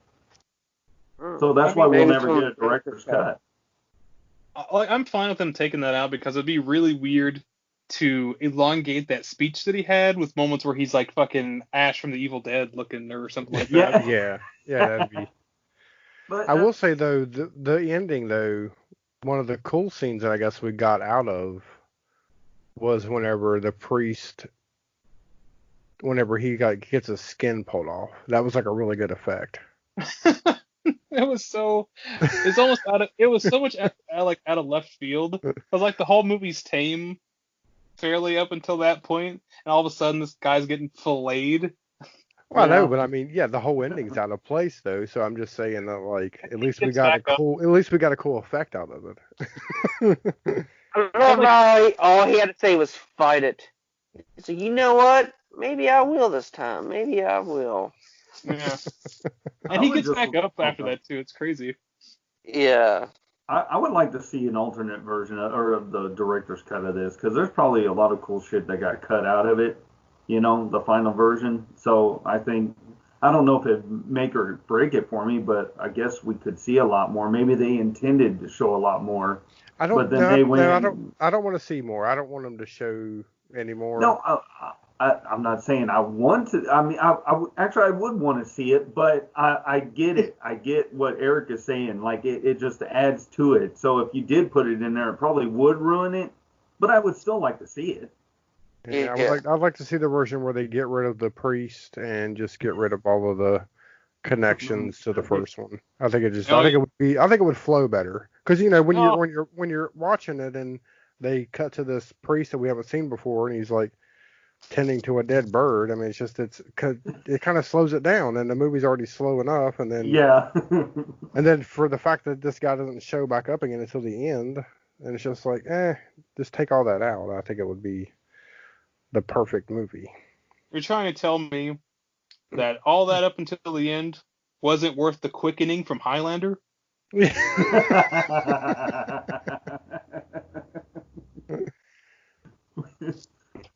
So that's why we'll never get a director's cut. I'm fine with them taking that out because it'd be really weird to elongate that speech that he had with moments where he's like fucking Ash from the Evil Dead looking or something like that. Yeah, that'd be. But I will say though, the ending though, one of the cool scenes that I guess we got out of was whenever the priest, whenever he gets his skin pulled off. That was like a really good effect. It was so much out of left field. Because like the whole movie's tame fairly up until that point, and all of a sudden this guy's getting filleted. Well, I know, but I mean, yeah, the whole ending's out of place though. So I'm just saying that, like, at least we got a cool effect out of it. All he had to say was fight it. So you know what? Maybe I will this time. Maybe I will. Yeah. And he gets back up after that too. It's crazy. Yeah. I would like to see an alternate version of the director's cut of this, because there's probably a lot of cool shit that got cut out of it, the final version. So I think, I don't know if it'd make or break it for me, but I guess we could see a lot more. Maybe they intended to show a lot more, but then they went. No, I don't want to see more. I don't want them to show any more. No, I'm not saying I want to. I mean, actually I would want to see it, but I get it. I get what Eric is saying. Like it just adds to it. So if you did put it in there, it probably would ruin it. But I would still like to see it. Yeah, I'd like to see the version where they get rid of the priest and just get rid of all of the connections to the first one. I think it would flow better. Because when you're watching it and they cut to this priest that we haven't seen before and he's like tending to a dead bird. I mean, it kind of slows it down, and the movie's already slow enough, and then and then for the fact that this guy doesn't show back up again until the end, and it's just like, just take all that out. I think it would be the perfect movie. You're trying to tell me that all that up until the end wasn't worth the quickening from Highlander?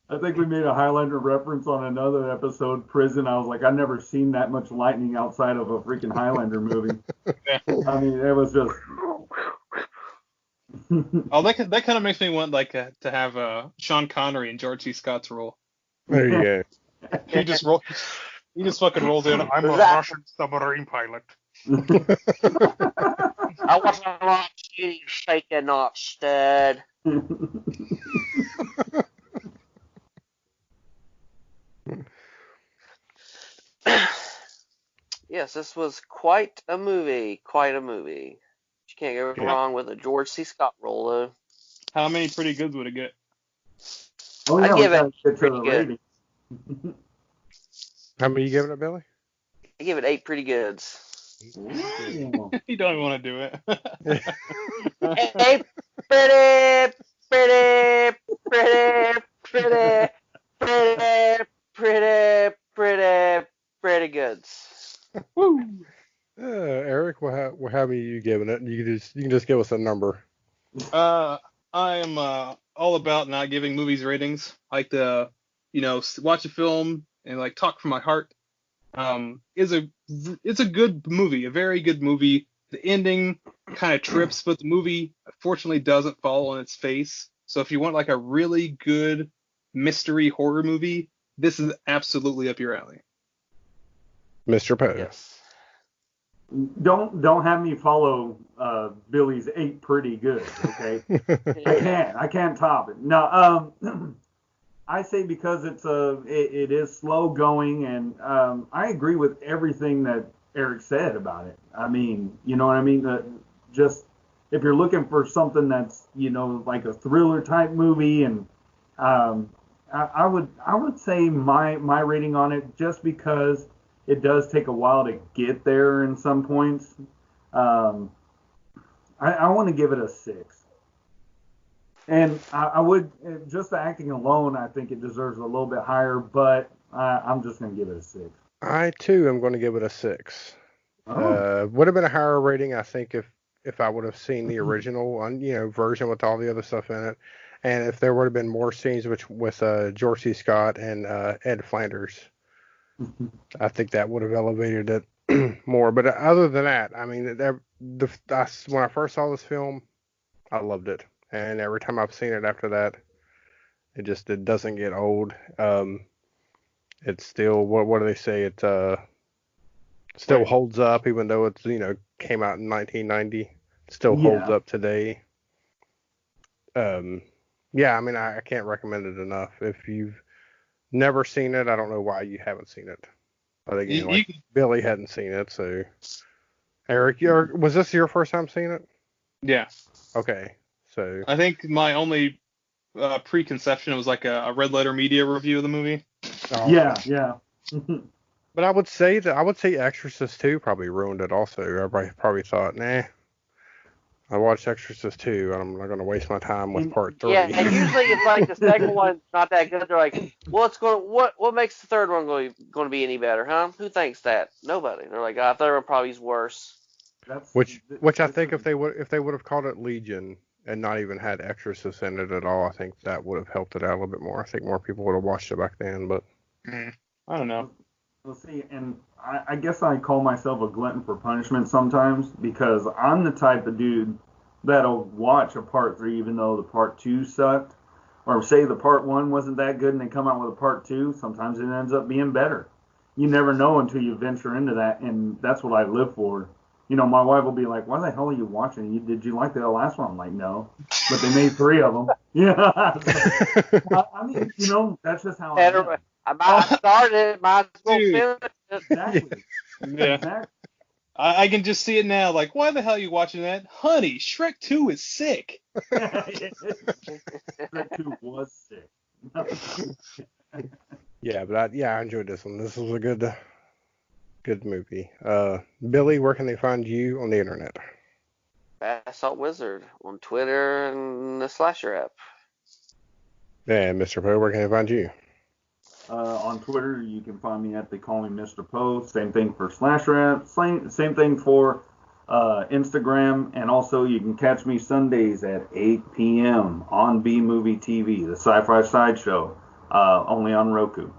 I think we made a Highlander reference on another episode, Prison. I was like, I've never seen that much lightning outside of a freaking Highlander movie. I mean, it was just. Oh, that kind of makes me want to have Sean Connery in George C. Scott's role. There you go. He just fucking rolls in. I'm a Russian submarine pilot. I wasn't like you shaking not stud. Yes, this was quite a movie. Quite a movie. You can't go wrong with a George C. Scott role, though. How many pretty goods would it get? Oh, yeah, I give it pretty good. How many you giving it, Billy? I give it 8 pretty goods. You don't even want to do it. 8 pretty goods. Woo. Eric, how many you giving it? You can just give us a number. I am all about not giving movies ratings. I like to, watch a film and talk from my heart. It's a good movie, a very good movie. The ending kind of trips, but the movie fortunately doesn't fall on its face. So if you want a really good mystery horror movie, this is absolutely up your alley. Mr. Poe. Yes. Don't have me follow Billy's 8 pretty good, okay? I can't top it. No, I say because it is slow going, and I agree with everything that Eric said about it. I mean, you know what I mean? Just if you're looking for something that's like a thriller type movie, and I would say my rating on it, just because it does take a while to get there in some points. I want to give it a 6. And I would, just the acting alone, I think it deserves a little bit higher, but I'm just going to give it a 6. I, too, am going to give it a 6. Oh. Would have been a higher rating, I think, if I would have seen the original version with all the other stuff in it. And if there would have been more scenes with George C. Scott and Ed Flanders. I think that would have elevated it more. But other than that, I mean, when I first saw this film, I loved it. And every time I've seen it after that, it doesn't get old. It's still, what do they say? It still holds up, even though it's came out in 1990. It still holds up today. Yeah, I mean, I can't recommend it enough. If you've never seen it, I don't know why you haven't seen it. But again, Billy hadn't seen it, so Eric, was this your first time seeing it? Yeah. Okay, so I think my only preconception was a Red Letter Media review of the movie. Yeah. But I would say Exorcist 2 probably ruined it also. Everybody probably thought, nah, I watched Exorcist 2, and I'm not going to waste my time with part 3. Yeah, and usually it's like the second one's not that good. They're like, what makes the third one going to be any better, huh? Who thinks that? Nobody. They're like, the third one probably is worse. Which I think if they would have called it Legion and not even had Exorcist in it at all, I think that would have helped it out a little bit more. I think more people would have watched it back then. But I don't know. Well, see, and I guess I call myself a glutton for punishment sometimes because I'm the type of dude that'll watch a part 3 even though the part 2 sucked, or say the part 1 wasn't that good and they come out with a part 2. Sometimes it ends up being better. You never know until you venture into that, and that's what I live for. You know, my wife will be like, "Why the hell are you watching? Did you like the last one?" I'm like, "No," but they made 3 of them. Yeah, I mean, you know, that's just how I am. I might start it, might as well Dude. finish it. Exactly. Yeah. Exactly. I can just see it now. Like, why the hell are you watching that? Honey, Shrek 2 is sick. Shrek 2 was sick. yeah, but I enjoyed this one. This was a good movie. Billy, where can they find you on the internet? Assault Wizard on Twitter and the Slasher app. And Mr. Poe, where can they find you? On Twitter, you can find me at They Call Me Mr. Poe. Same thing for Slasher app. Same thing for Instagram. And also, you can catch me Sundays at 8 p.m. on B Movie TV, the Sci-Fi Sideshow, only on Roku.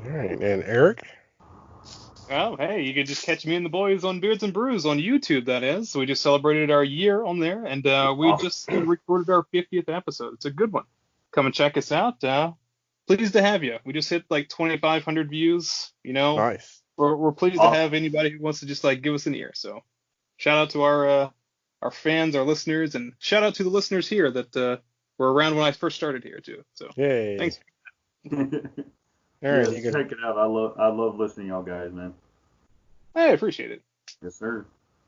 All right, and Eric? Oh, hey, you could just catch me and the boys on Beards and Brews on YouTube, that is. So we just celebrated our year on there, and we just recorded our 50th episode. It's a good one. Come and check us out. Pleased to have you. We just hit like 2,500 views. You know, Nice. we're pleased to have anybody who wants to just like give us an ear. So shout out to our fans, our listeners, and shout out to the listeners here that were around when I first started here too. So Yay. thanks. All right, Yeah, check it out. I love listening to y'all guys, man. I appreciate it. Yes, sir.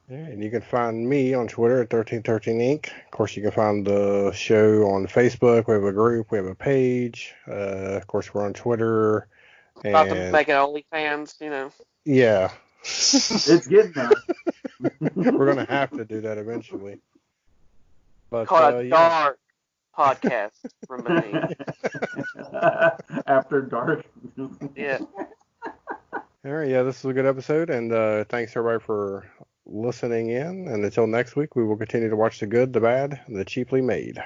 Yeah, and you can find me on Twitter at 1313 Inc. Of course, you can find the show on Facebook. We have a group. We have a page. Of course, we're on Twitter. About to And make an OnlyFans, you know. yeah, It's getting there. we're gonna have to do that eventually. But Called a yeah. dark podcast from beneath. After dark. Yeah. All right, yeah, this was a good episode, and thanks everybody for listening in. And until next week, we will continue to watch the good, the bad, and the cheaply made.